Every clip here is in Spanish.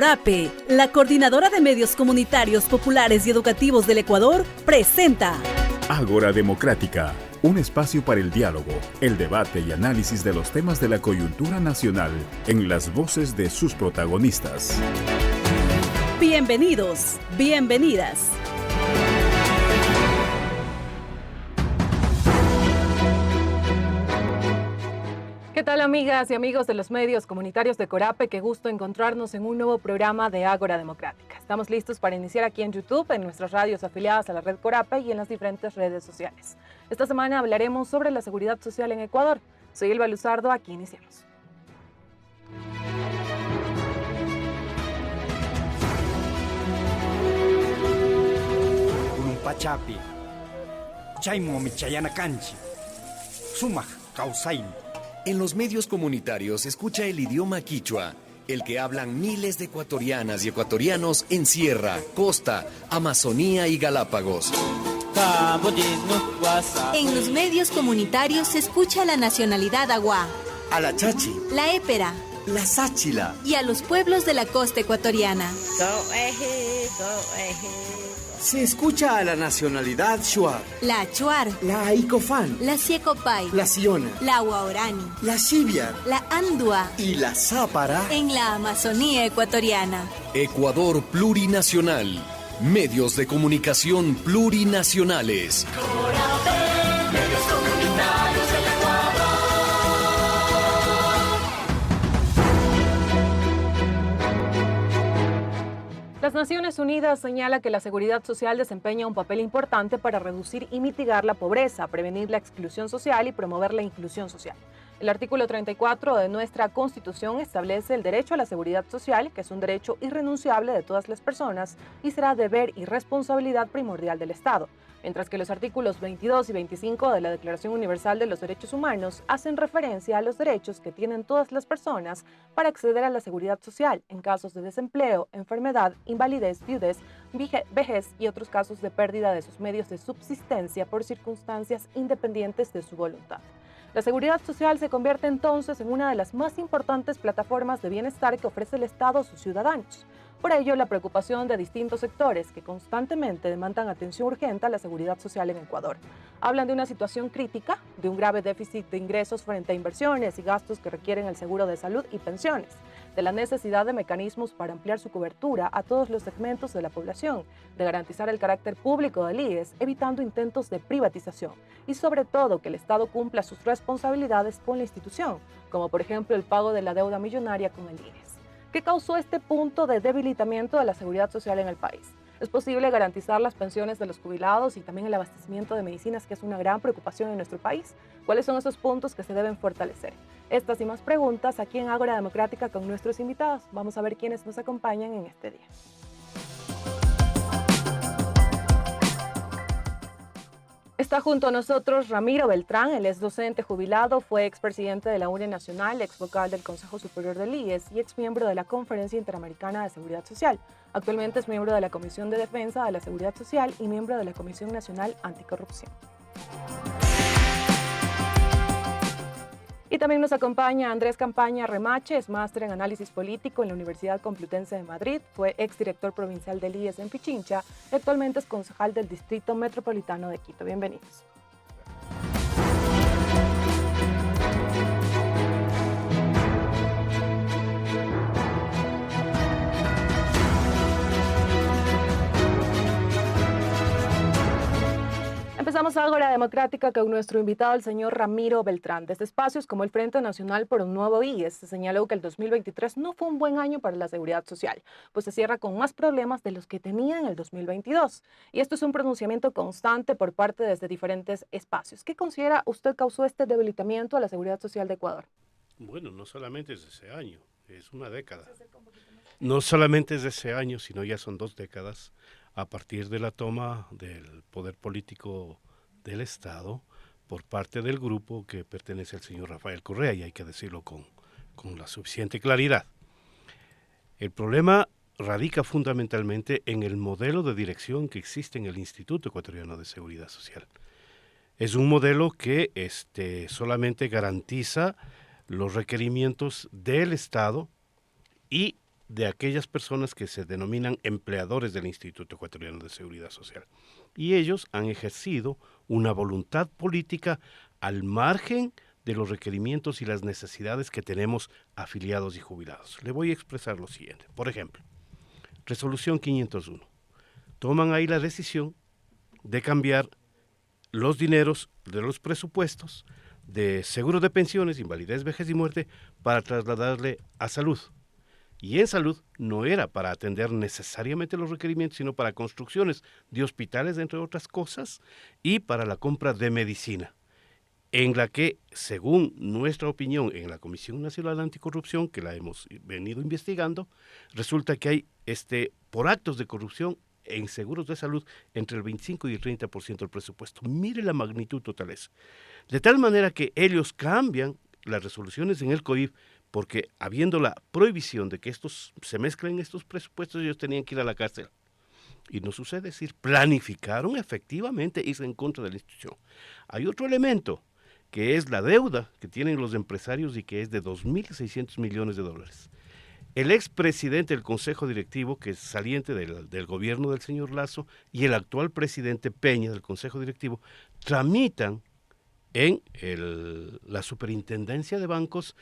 Corape, la Coordinadora de Medios Comunitarios Populares y Educativos del Ecuador, presenta Ágora Democrática, un espacio para el diálogo, el debate y análisis de los temas de la coyuntura nacional en las voces de sus protagonistas. Bienvenidos, bienvenidas. ¿Qué tal, amigas y amigos de los medios comunitarios de Corape? Qué gusto encontrarnos en un nuevo programa de Ágora Democrática. Estamos listos para iniciar aquí en YouTube, en nuestras radios afiliadas a la red Corape y en las diferentes redes sociales. Esta semana hablaremos sobre la seguridad social en Ecuador. Soy Elba Luzardo, aquí iniciamos. Pachapi, Chaimo Michayana Canchi, Sumaj Causain. En los medios comunitarios escucha el idioma quichua, el que hablan miles de ecuatorianas y ecuatorianos en Sierra, Costa, Amazonía y Galápagos. En los medios comunitarios se escucha la nacionalidad aguá, A la Chachi, la épera la Sáchila, y a los pueblos de la costa ecuatoriana. se escucha a la nacionalidad Shuar, La achuar, la Aicofán, la siecopay, la Siona, la guaorani, la Xiviar la andua y la Zápara. en la Amazonía ecuatoriana. Ecuador plurinacional. Medios de comunicación plurinacionales. Las Naciones Unidas señala que la seguridad social desempeña un papel importante para reducir y mitigar la pobreza, prevenir la exclusión social y promover la inclusión social. El artículo 34 de nuestra Constitución establece el derecho a la seguridad social, que es un derecho irrenunciable de todas las personas y será deber y responsabilidad primordial del Estado, mientras que los artículos 22 y 25 de la Declaración Universal de los Derechos Humanos hacen referencia a los derechos que tienen todas las personas para acceder a la seguridad social en casos de desempleo, enfermedad, invalidez, viudez, vejez y otros casos de pérdida de sus medios de subsistencia por circunstancias independientes de su voluntad. La seguridad social se convierte entonces en una de las más importantes plataformas de bienestar que ofrece el Estado a sus ciudadanos. Por ello, la preocupación de distintos sectores que constantemente demandan atención urgente a la seguridad social en Ecuador. Hablan de una situación crítica, de un grave déficit de ingresos frente a inversiones y gastos que requieren el seguro de salud y pensiones, de la necesidad de mecanismos para ampliar su cobertura a todos los segmentos de la población, de garantizar el carácter público del IES, evitando intentos de privatización, y sobre todo que el Estado cumpla sus responsabilidades con la institución, como por ejemplo el pago de la deuda millonaria con el IES. ¿Qué causó este punto de debilitamiento de la seguridad social en el país? ¿Es posible garantizar las pensiones de los jubilados y también el abastecimiento de medicinas, que es una gran preocupación en nuestro país? ¿Cuáles son esos puntos que se deben fortalecer? Estas y más preguntas aquí en Ágora Democrática con nuestros invitados. Vamos a ver quiénes nos acompañan en este día. Está junto a nosotros Ramiro Beltrán. Él es docente jubilado, fue expresidente de la UNE Nacional, ex vocal del Consejo Superior del IES y ex miembro de la Conferencia Interamericana de Seguridad Social. Actualmente es miembro de la Comisión de Defensa de la Seguridad Social y miembro de la Comisión Nacional Anticorrupción. Y también nos acompaña Andrés Campaña Remache, es máster en análisis político en la Universidad Complutense de Madrid, fue exdirector provincial del IES en Pichincha y actualmente es concejal del Distrito Metropolitano de Quito. Bienvenidos. Empezamos Ágora Democrática con nuestro invitado, el señor Ramiro Beltrán. Desde espacios como el Frente Nacional por un Nuevo IES se señaló que el 2023 no fue un buen año para la seguridad social, pues se cierra con más problemas de los que tenía en el 2022. Y esto es un pronunciamiento constante por parte desde diferentes espacios. ¿Qué considera usted causó este debilitamiento a la seguridad social de Ecuador? Bueno, no solamente es ese año, es una década. No solamente es ese año, sino ya son 2 décadas a partir de la toma del poder político del Estado por parte del grupo que pertenece al señor Rafael Correa, y hay que decirlo con la suficiente claridad. El problema radica fundamentalmente en el modelo de dirección que existe en el Instituto Ecuatoriano de Seguridad Social. Es un modelo que solamente garantiza los requerimientos del Estado y de aquellas personas que se denominan empleadores del Instituto Ecuatoriano de Seguridad Social. Y ellos han ejercido una voluntad política al margen de los requerimientos y las necesidades que tenemos afiliados y jubilados. Le voy a expresar lo siguiente. Por ejemplo, Resolución 501. Toman ahí la decisión de cambiar los dineros de los presupuestos de seguro de pensiones, invalidez, vejez y muerte para trasladarle a salud. Y en salud no era para atender necesariamente los requerimientos, sino para construcciones de hospitales, entre otras cosas, y para la compra de medicina, en la que, según nuestra opinión en la Comisión Nacional Anticorrupción, que la hemos venido investigando, resulta que hay, por actos de corrupción en seguros de salud, entre el 25 y el 30% del presupuesto. Mire la magnitud total es. De tal manera que ellos cambian las resoluciones en el COIF, porque habiendo la prohibición de que estos se mezclen estos presupuestos, ellos tenían que ir a la cárcel. Y no sucede, es decir, planificaron efectivamente irse en contra de la institución. Hay otro elemento, que es la deuda que tienen los empresarios y que es de 2.600 millones de dólares. El expresidente del Consejo Directivo, que es saliente del gobierno del señor Lasso, y el actual presidente Peña del Consejo Directivo, tramitan en la Superintendencia de Bancos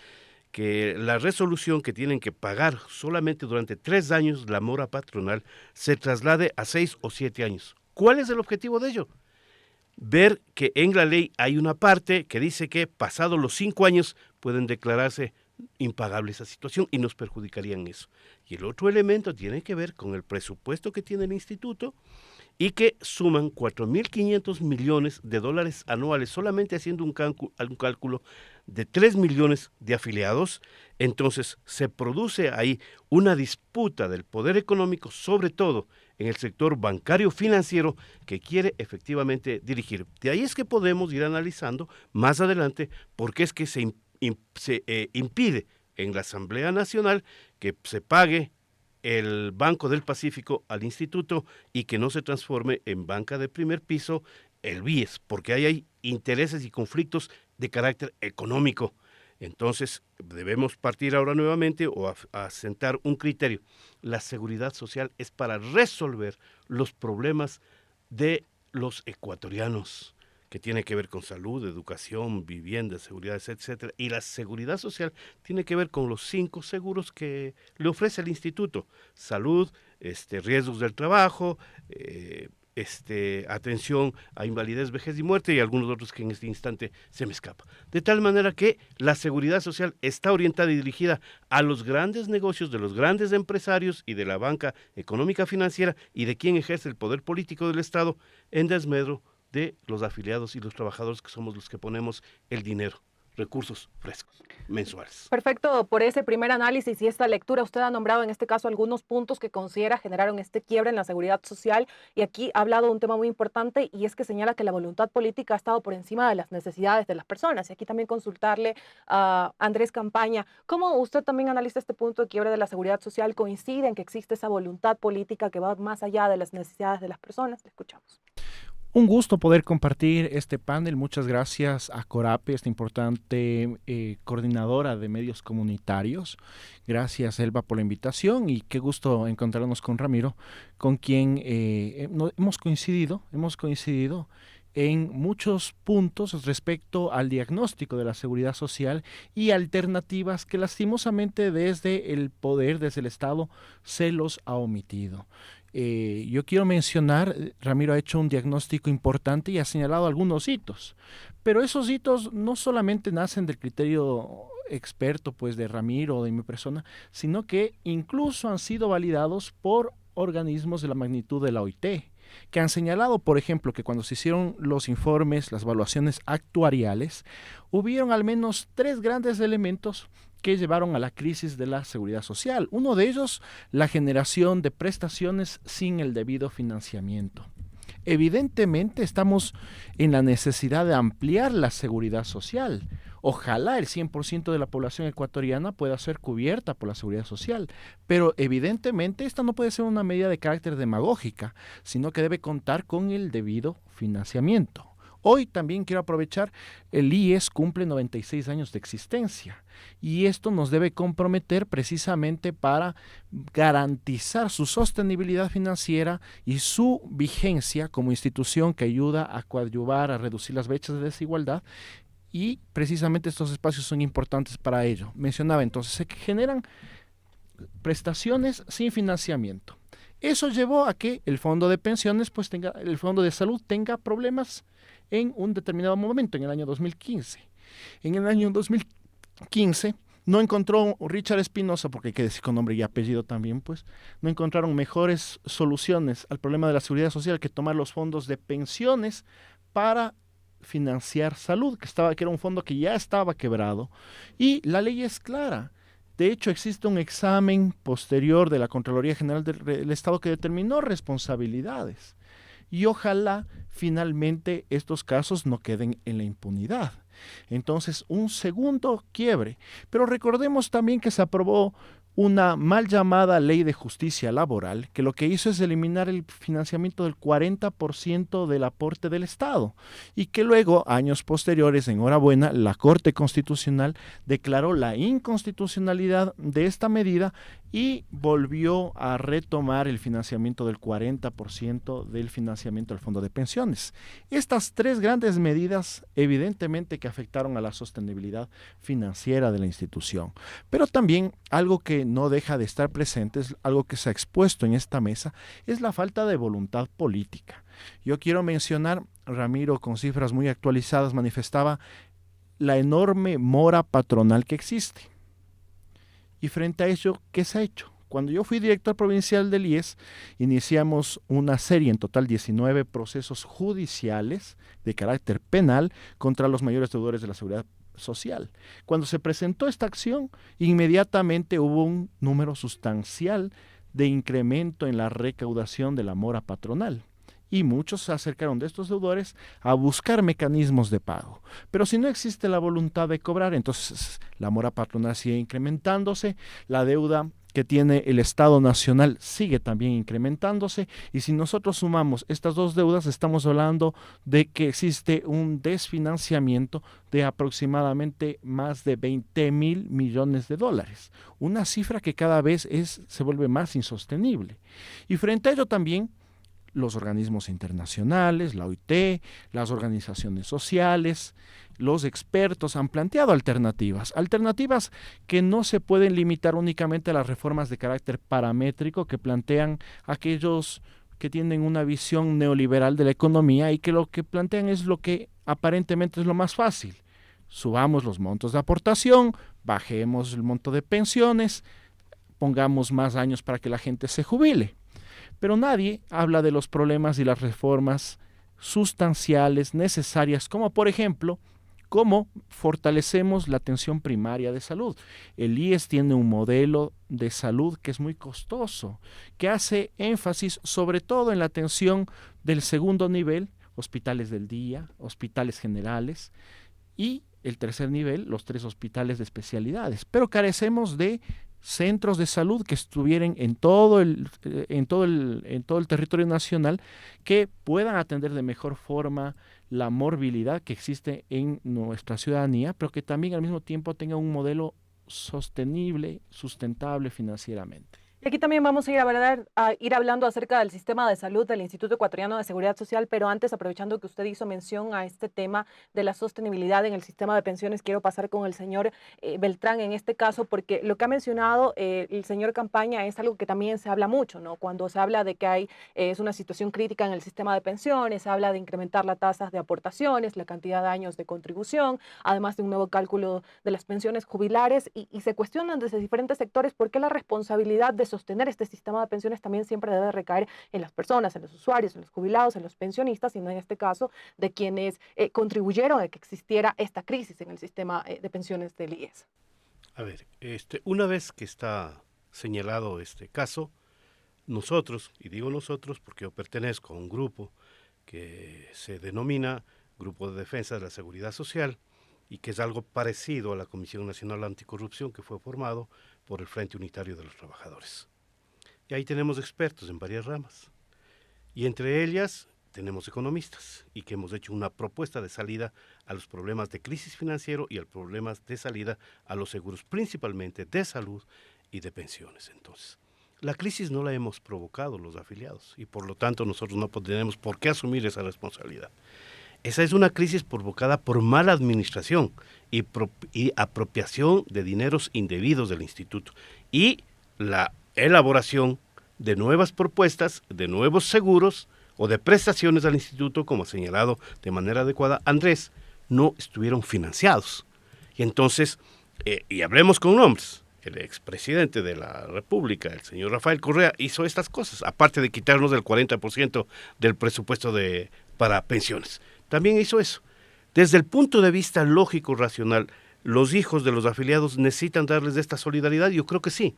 que la resolución que tienen que pagar solamente durante 3 años la mora patronal se traslade a 6 o 7 años. ¿Cuál es el objetivo de ello? Ver que en la ley hay una parte que dice que pasados los 5 años pueden declararse impagable esa situación y nos perjudicarían eso. Y el otro elemento tiene que ver con el presupuesto que tiene el instituto y que suman 4.500 millones de dólares anuales, solamente haciendo un cálculo de 3 millones de afiliados. Entonces se produce ahí una disputa del poder económico, sobre todo en el sector bancario financiero, que quiere efectivamente dirigir. De ahí es que podemos ir analizando más adelante por qué es que se impide en la Asamblea Nacional que se pague el Banco del Pacífico al instituto y que no se transforme en banca de primer piso el BIES, porque ahí hay intereses y conflictos de carácter económico. Entonces debemos partir ahora nuevamente o asentar un criterio. La seguridad social es para resolver los problemas de los ecuatorianos, que tiene que ver con salud, educación, vivienda, seguridad, etcétera. Y la seguridad social tiene que ver con los 5 seguros que le ofrece el instituto: salud, riesgos del trabajo, atención a invalidez, vejez y muerte, y algunos otros que en este instante se me escapa. De tal manera que la seguridad social está orientada y dirigida a los grandes negocios de los grandes empresarios y de la banca económica financiera y de quien ejerce el poder político del Estado, en desmedro de los afiliados y los trabajadores, que somos los que ponemos el dinero, recursos frescos, mensuales. Perfecto, por ese primer análisis y esta lectura, usted ha nombrado en este caso algunos puntos que considera generaron este quiebre en la seguridad social, y aquí ha hablado de un tema muy importante, y es que señala que la voluntad política ha estado por encima de las necesidades de las personas. Y aquí también consultarle a Andrés Campaña, ¿cómo usted también analiza este punto de quiebre de la seguridad social? ¿Coincide en que existe esa voluntad política que va más allá de las necesidades de las personas? Le escuchamos. Un gusto poder compartir este panel. Muchas gracias a Corape, esta importante coordinadora de medios comunitarios. Gracias, Elba, por la invitación, y qué gusto encontrarnos con Ramiro, con quien hemos coincidido en muchos puntos respecto al diagnóstico de la seguridad social y alternativas que lastimosamente desde el poder, desde el Estado, se los ha omitido. Yo quiero mencionar, Ramiro ha hecho un diagnóstico importante y ha señalado algunos hitos, pero esos hitos no solamente nacen del criterio experto pues de Ramiro o de mi persona, sino que incluso han sido validados por organismos de la magnitud de la OIT, que han señalado, por ejemplo, que cuando se hicieron los informes, las evaluaciones actuariales, hubieron al menos 3 grandes elementos que llevaron a la crisis de la seguridad social. Uno de ellos, la generación de prestaciones sin el debido financiamiento. Evidentemente estamos en la necesidad de ampliar la seguridad social. Ojalá el 100% de la población ecuatoriana pueda ser cubierta por la seguridad social, pero evidentemente esta no puede ser una medida de carácter demagógica, sino que debe contar con el debido financiamiento. Hoy también quiero aprovechar, el IES cumple 96 años de existencia y esto nos debe comprometer precisamente para garantizar su sostenibilidad financiera y su vigencia como institución que ayuda a coadyuvar, a reducir las brechas de desigualdad. Y precisamente estos espacios son importantes para ello. Mencionaba entonces, se generan prestaciones sin financiamiento. Eso llevó a que el fondo de pensiones, pues el fondo de salud tenga problemas en un determinado momento, en el año 2015. En el año 2015 no encontró Richard Espinosa, porque hay que decir con nombre y apellido también, pues, no encontraron mejores soluciones al problema de la seguridad social que tomar los fondos de pensiones para financiar salud, que era un fondo que ya estaba quebrado. Y la ley es clara. De hecho, existe un examen posterior de la Contraloría General del Estado que determinó responsabilidades. Y ojalá finalmente estos casos no queden en la impunidad. Entonces, un segundo quiebre. Pero recordemos también que se aprobó una mal llamada ley de justicia laboral, que lo que hizo es eliminar el financiamiento del 40% del aporte del Estado, y que luego, años posteriores, enhorabuena, la Corte Constitucional declaró la inconstitucionalidad de esta medida y volvió a retomar el financiamiento del 40% del financiamiento del Fondo de Pensiones. Estas tres grandes medidas evidentemente que afectaron a la sostenibilidad financiera de la institución, pero también algo que no deja de estar presente, es algo que se ha expuesto en esta mesa, es la falta de voluntad política. Yo quiero mencionar, Ramiro con cifras muy actualizadas manifestaba la enorme mora patronal que existe. Y frente a ello, ¿qué se ha hecho? Cuando yo fui director provincial del IES, iniciamos una serie, en total 19 procesos judiciales de carácter penal contra los mayores deudores de la seguridad social. Cuando se presentó esta acción, inmediatamente hubo un número sustancial de incremento en la recaudación de la mora patronal. Y muchos se acercaron de estos deudores a buscar mecanismos de pago. Pero si no existe la voluntad de cobrar, entonces la mora patronal sigue incrementándose, la deuda que tiene el Estado Nacional sigue también incrementándose, y si nosotros sumamos estas dos deudas, estamos hablando de que existe un desfinanciamiento de aproximadamente más de 20,000 millones de dólares, una cifra que cada vez se vuelve más insostenible. Y frente a ello también, los organismos internacionales, la OIT, las organizaciones sociales, los expertos han planteado alternativas que no se pueden limitar únicamente a las reformas de carácter paramétrico que plantean aquellos que tienen una visión neoliberal de la economía y que lo que plantean es lo que aparentemente es lo más fácil. Subamos los montos de aportación, bajemos el monto de pensiones, pongamos más años para que la gente se jubile. Pero nadie habla de los problemas y las reformas sustanciales necesarias, como por ejemplo, cómo fortalecemos la atención primaria de salud. El IES tiene un modelo de salud que es muy costoso, que hace énfasis sobre todo en la atención del segundo nivel, hospitales del día, hospitales generales, y el tercer nivel, los 3 hospitales de especialidades. Pero carecemos de centros de salud que estuvieran en todo el territorio nacional, que puedan atender de mejor forma la morbilidad que existe en nuestra ciudadanía, pero que también al mismo tiempo tenga un modelo sostenible, sustentable financieramente. Y aquí también vamos a ir hablando acerca del sistema de salud del Instituto Ecuatoriano de Seguridad Social, pero antes, aprovechando que usted hizo mención a este tema de la sostenibilidad en el sistema de pensiones, quiero pasar con el señor Beltrán en este caso, porque lo que ha mencionado el señor Campaña es algo que también se habla mucho, ¿no? Cuando se habla de que es una situación crítica en el sistema de pensiones, se habla de incrementar las tasas de aportaciones, la cantidad de años de contribución, además de un nuevo cálculo de las pensiones jubilares, y se cuestionan desde diferentes sectores por qué la responsabilidad de sostener este sistema de pensiones también siempre debe recaer en las personas, en los usuarios, en los jubilados, en los pensionistas, y no en este caso de quienes contribuyeron a que existiera esta crisis en el sistema de pensiones del IES. A ver, una vez que está señalado este caso, nosotros, y digo nosotros porque yo pertenezco a un grupo que se denomina Grupo de Defensa de la Seguridad Social, y que es algo parecido a la Comisión Nacional Anticorrupción, que fue formado por el Frente Unitario de los Trabajadores. Y ahí tenemos expertos en varias ramas. Y entre ellas, tenemos economistas y que hemos hecho una propuesta de salida a los problemas de crisis financiero y a los problemas de salida a los seguros, principalmente de salud y de pensiones. Entonces, la crisis no la hemos provocado los afiliados y por lo tanto nosotros no tenemos por qué asumir esa responsabilidad. Esa es una crisis provocada por mala administración y apropiación de dineros indebidos del instituto y la elaboración de nuevas propuestas, de nuevos seguros o de prestaciones al instituto, como ha señalado de manera adecuada Andrés, no estuvieron financiados. Y entonces, y hablemos con nombres, el expresidente de la República, el señor Rafael Correa, hizo estas cosas, aparte de quitarnos el 40% del presupuesto para pensiones. También hizo eso. Desde el punto de vista lógico, racional, los hijos de los afiliados necesitan darles esta solidaridad, yo creo que sí.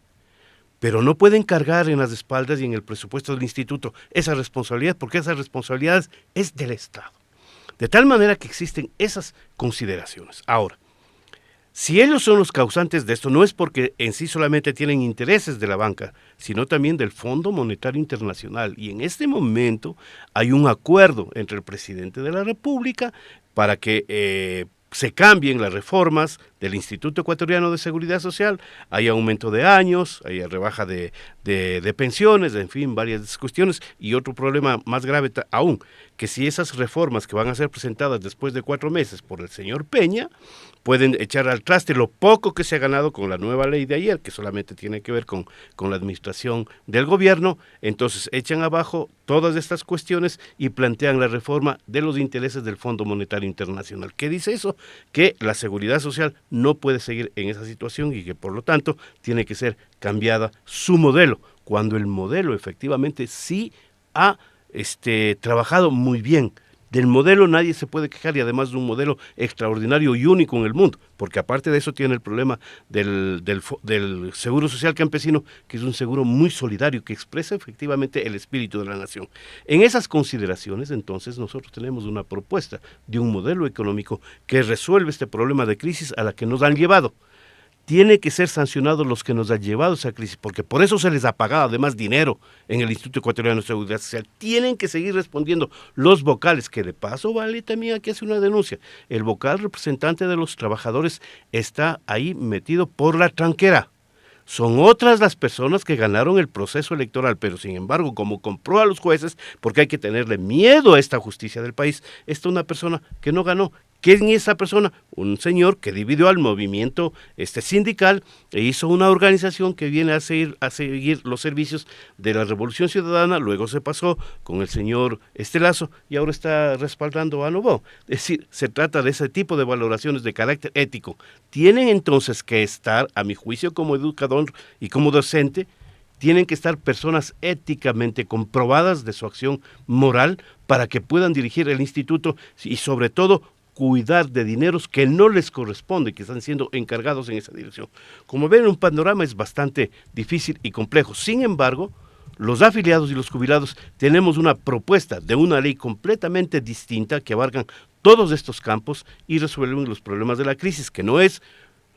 Pero no pueden cargar en las espaldas y en el presupuesto del instituto esa responsabilidad, porque esa responsabilidad es del Estado. De tal manera que existen esas consideraciones. Ahora, si ellos son los causantes de esto, no es porque en sí solamente tienen intereses de la banca, sino también del Fondo Monetario Internacional. Y en este momento hay un acuerdo entre el presidente de la República para que se cambien las reformas del Instituto Ecuatoriano de Seguridad Social, hay aumento de años, hay rebaja de pensiones, en fin, varias cuestiones, y otro problema más grave aún, que si esas reformas que van a ser presentadas después de 4 meses por el señor Peña, pueden echar al traste lo poco que se ha ganado con la nueva ley de ayer, que solamente tiene que ver con la administración del gobierno, entonces echan abajo todas estas cuestiones y plantean la reforma de los intereses del Fondo Monetario Internacional. ¿Qué dice eso? Que la seguridad social no puede seguir en esa situación y que por lo tanto tiene que ser cambiada su modelo, cuando el modelo efectivamente sí ha trabajado muy bien. Del modelo nadie se puede quejar y además de un modelo extraordinario y único en el mundo, porque aparte de eso tiene el problema del seguro social campesino, que es un seguro muy solidario, que expresa efectivamente el espíritu de la nación. En esas consideraciones, entonces, nosotros tenemos una propuesta de un modelo económico que resuelve este problema de crisis a la que nos han llevado. Tiene que ser sancionados los que nos han llevado a esa crisis, porque por eso se les ha pagado además dinero en el Instituto Ecuatoriano de Seguridad Social. Tienen que seguir respondiendo los vocales, que de paso vale también aquí hace una denuncia. El vocal representante de los trabajadores está ahí metido por la tranquera. Son otras las personas que ganaron el proceso electoral, pero sin embargo, como compró a los jueces, porque hay que tenerle miedo a esta justicia del país, está una persona que no ganó. ¿Quién es esa persona? Un señor que dividió al movimiento sindical e hizo una organización que viene a seguir los servicios de la Revolución Ciudadana, luego se pasó con el señor Lazo y ahora está respaldando a Novoa. Es decir, se trata de ese tipo de valoraciones de carácter ético. Tienen entonces que estar, a mi juicio, como educador y como docente, tienen que estar personas éticamente comprobadas de su acción moral para que puedan dirigir el instituto y sobre todo cuidar de dineros que no les corresponde, que están siendo encargados en esa dirección. Como ven, un panorama es bastante difícil y complejo. Sin embargo, los afiliados y los jubilados tenemos una propuesta de una ley completamente distinta que abarcan todos estos campos y resuelven los problemas de la crisis, que no es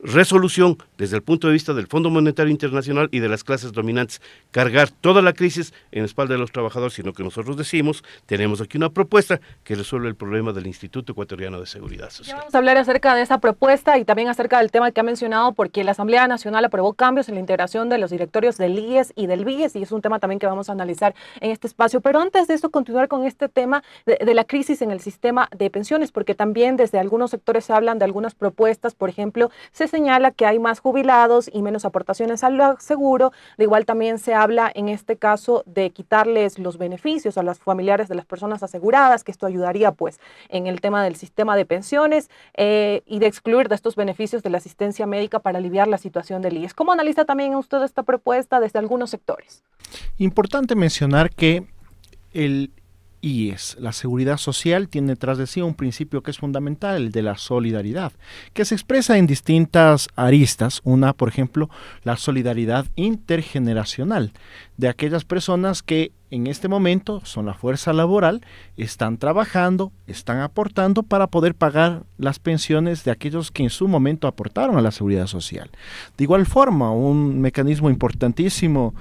resolución desde el punto de vista del Fondo Monetario Internacional y de las clases dominantes, cargar toda la crisis en la espalda de los trabajadores, sino que nosotros decimos, tenemos aquí una propuesta que resuelve el problema del Instituto Ecuatoriano de Seguridad Social. Ya vamos a hablar acerca de esa propuesta y también acerca del tema que ha mencionado, porque la Asamblea Nacional aprobó cambios en la integración de los directorios del IES y del BIES, y es un tema también que vamos a analizar en este espacio. Pero antes de eso, continuar con este tema de la crisis en el sistema de pensiones, porque también desde algunos sectores se hablan de algunas propuestas. Por ejemplo, se señala que hay más jubilados y menos aportaciones al seguro. De igual también se habla en este caso de quitarles los beneficios a los familiares de las personas aseguradas, que esto ayudaría pues en el tema del sistema de pensiones y de excluir de estos beneficios de la asistencia médica para aliviar la situación del IES. ¿Cómo analiza también usted esta propuesta desde algunos sectores? Importante mencionar que el IES, la seguridad social, tiene detrás de sí un principio que es fundamental, el de la solidaridad, que se expresa en distintas aristas. Una, por ejemplo, la solidaridad intergeneracional. de aquellas personas que en este momento son la fuerza laboral, están trabajando, están aportando para poder pagar las pensiones de aquellos que en su momento aportaron a la seguridad social. De igual forma, un mecanismo importantísimo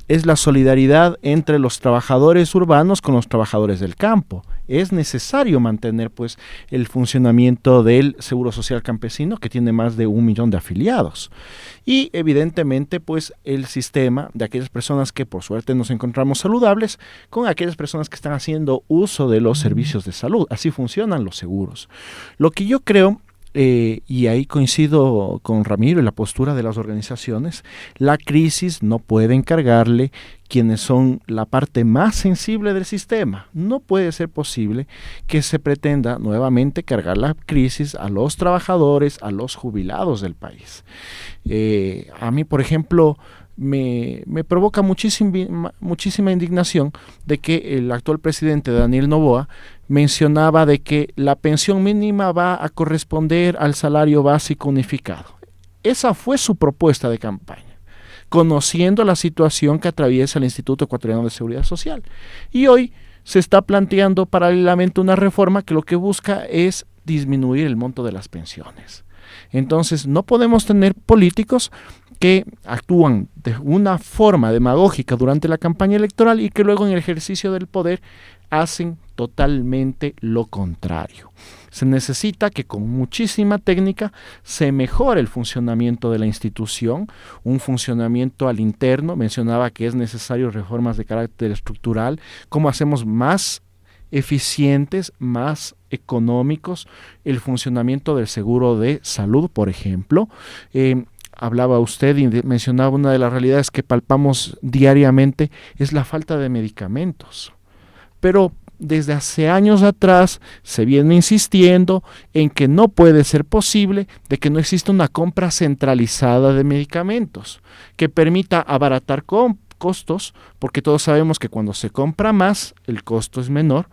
es la solidaridad entre los trabajadores urbanos con los trabajadores del campo. Es necesario mantener pues el funcionamiento del Seguro Social Campesino, que tiene más de 1 millón de afiliados. Y evidentemente pues el sistema de aquellas personas que por suerte nos encontramos saludables con aquellas personas que están haciendo uso de los servicios de salud. Así funcionan los seguros. Lo que yo creo, y ahí coincido con Ramiro y la postura de las organizaciones, la crisis no puede encargarle quienes son la parte más sensible del sistema. No puede ser posible que se pretenda nuevamente cargar la crisis a los trabajadores, a los jubilados del país. A mí, por ejemplo, me provoca muchísima indignación de que el actual presidente Daniel Noboa mencionaba de que la pensión mínima va a corresponder al salario básico unificado. Esa fue su propuesta de campaña, conociendo la situación que atraviesa el Instituto Ecuatoriano de Seguridad Social. Y hoy se está planteando paralelamente una reforma que lo que busca es disminuir el monto de las pensiones. Entonces, no podemos tener políticos que actúan de una forma demagógica durante la campaña electoral y que luego en el ejercicio del poder hacen totalmente lo contrario. Se necesita que con muchísima técnica se mejore el funcionamiento de la institución, un funcionamiento al interno. Mencionaba que es necesario reformas de carácter estructural, cómo hacemos más eficientes, más económicos el funcionamiento del seguro de salud, por ejemplo. Hablaba usted y mencionaba una de las realidades que palpamos diariamente, es la falta de medicamentos. Pero desde hace años atrás se viene insistiendo en que no puede ser posible de que no exista una compra centralizada de medicamentos que permita abaratar costos, porque todos sabemos que cuando se compra más, el costo es menor,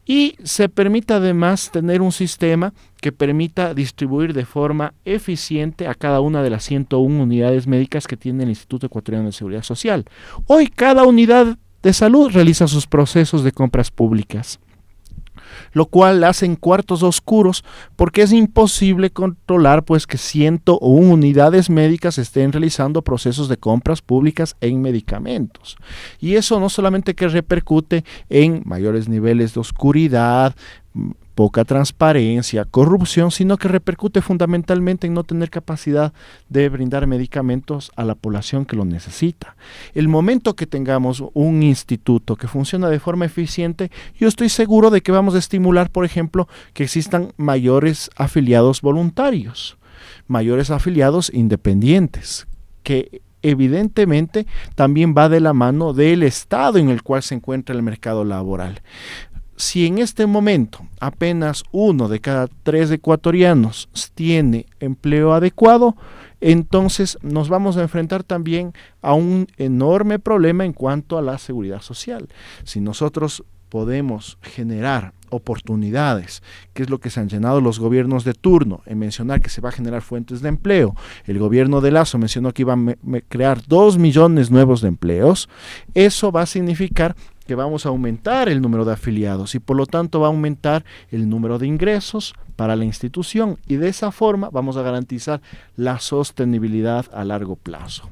y se permita además tener un sistema que permita distribuir de forma eficiente a cada una de las 101 unidades médicas que tiene el Instituto Ecuatoriano de Seguridad Social. Hoy cada unidad de salud realiza sus procesos de compras públicas, lo cual hace en cuartos oscuros porque es imposible controlar pues que 101 unidades médicas estén realizando procesos de compras públicas en medicamentos. Y eso no solamente que repercute en mayores niveles de oscuridad, poca transparencia, corrupción, sino que repercute fundamentalmente en no tener capacidad de brindar medicamentos a la población que lo necesita. El momento que tengamos un instituto que funciona de forma eficiente, yo estoy seguro de que vamos a estimular, por ejemplo, que existan mayores afiliados voluntarios, mayores afiliados independientes, que evidentemente también va de la mano del estado en el cual se encuentra el mercado laboral. Si en este momento apenas 1 de cada 3 ecuatorianos tiene empleo adecuado, entonces nos vamos a enfrentar también a un enorme problema en cuanto a la seguridad social. Si nosotros podemos generar oportunidades, que es lo que se han llenado los gobiernos de turno en mencionar que se va a generar fuentes de empleo. El gobierno de Lasso mencionó que iba a crear 2 millones nuevos de empleos. Eso va a significar que vamos a aumentar el número de afiliados y por lo tanto va a aumentar el número de ingresos para la institución y de esa forma vamos a garantizar la sostenibilidad a largo plazo.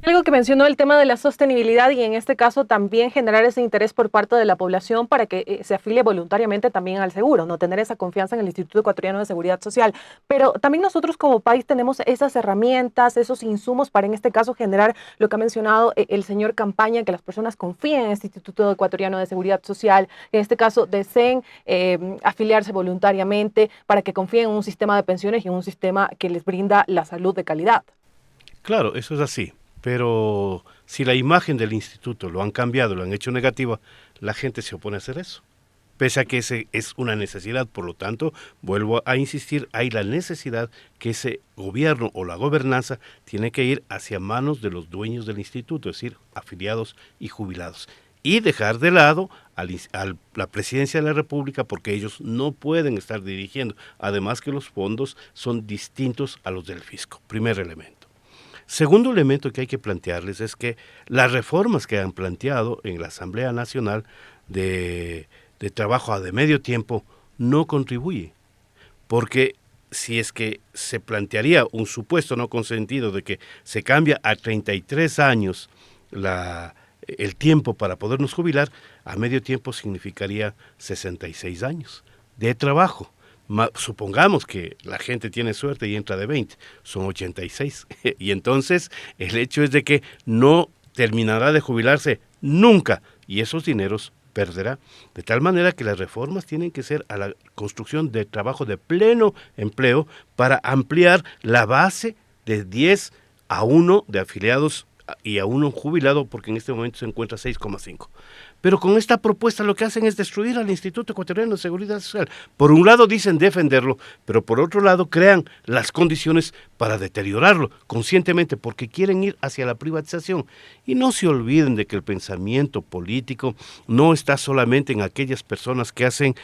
Algo que mencionó el tema de la sostenibilidad y en este caso también generar ese interés por parte de la población para que se afilie voluntariamente también al seguro, no tener esa confianza en el Instituto Ecuatoriano de Seguridad Social. Pero también nosotros como país tenemos esas herramientas, esos insumos para en este caso generar lo que ha mencionado el señor Campaña, que las personas confíen en este Instituto Ecuatoriano de Seguridad Social, que en este caso deseen afiliarse voluntariamente para que confíen en un sistema de pensiones y en un sistema que les brinda la salud de calidad. Claro, eso es así. Pero si la imagen del instituto lo han cambiado, lo han hecho negativa, la gente se opone a hacer eso. Pese a que ese es una necesidad, por lo tanto, vuelvo a insistir, hay la necesidad que ese gobierno o la gobernanza tiene que ir hacia manos de los dueños del instituto, es decir, afiliados y jubilados. Y dejar de lado a la presidencia de la República porque ellos no pueden estar dirigiendo. Además que los fondos son distintos a los del fisco, primer elemento. Segundo elemento que hay que plantearles es que las reformas que han planteado en la Asamblea Nacional de trabajo de medio tiempo no contribuye, porque si es que se plantearía un supuesto no consentido de que se cambia a 33 años el tiempo para podernos jubilar, a medio tiempo significaría 66 años de trabajo. Supongamos que la gente tiene suerte y entra de 20, son 86. Y entonces el hecho es de que no terminará de jubilarse nunca y esos dineros perderá. De tal manera que las reformas tienen que ser a la construcción de trabajo de pleno empleo para ampliar la base de 10 a 1 de afiliados y a 1 jubilado, porque en este momento se encuentra 6,5. Pero con esta propuesta lo que hacen es destruir al Instituto Ecuatoriano de Seguridad Social. Por un lado dicen defenderlo, pero por otro lado crean las condiciones para deteriorarlo conscientemente, porque quieren ir hacia la privatización. Y no se olviden de que el pensamiento político no está solamente en aquellas personas que hacen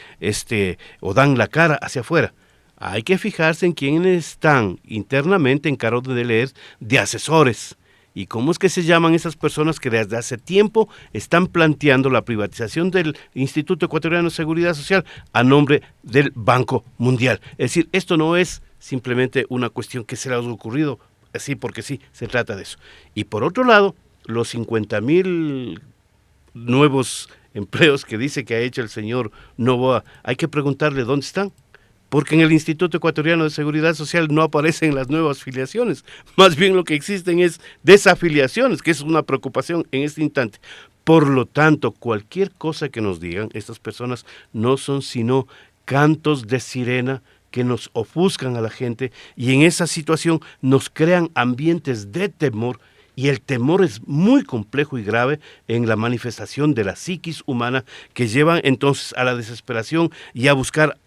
o dan la cara hacia afuera. Hay que fijarse en quienes están internamente encargados de leer de asesores. ¿Y cómo es que se llaman esas personas que desde hace tiempo están planteando la privatización del Instituto Ecuatoriano de Seguridad Social a nombre del Banco Mundial? Es decir, esto no es simplemente una cuestión que se le ha ocurrido así porque sí, se trata de eso. Y por otro lado, los 50,000 nuevos empleos que dice que ha hecho el señor Noboa, hay que preguntarle dónde están. Porque en el Instituto Ecuatoriano de Seguridad Social no aparecen las nuevas filiaciones, más bien lo que existen es desafiliaciones, que es una preocupación en este instante. Por lo tanto, cualquier cosa que nos digan, estas personas no son sino cantos de sirena que nos ofuscan a la gente y en esa situación nos crean ambientes de temor. Y el temor es muy complejo y grave en la manifestación de la psiquis humana que llevan entonces a la desesperación y a buscar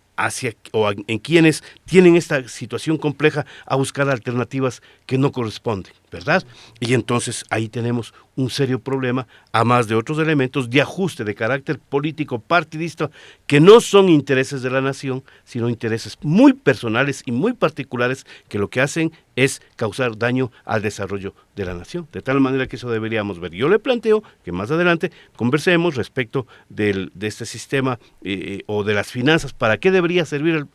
en quienes tienen esta situación compleja a buscar alternativas que no corresponden, ¿verdad? Y entonces ahí tenemos un serio problema, a más de otros elementos de ajuste de carácter político partidista que no son intereses de la nación, sino intereses muy personales y muy particulares que lo que hacen es causar daño al desarrollo de la nación. De tal manera que eso deberíamos ver. Yo le planteo que más adelante conversemos respecto de este sistema o de las finanzas, para qué debería servir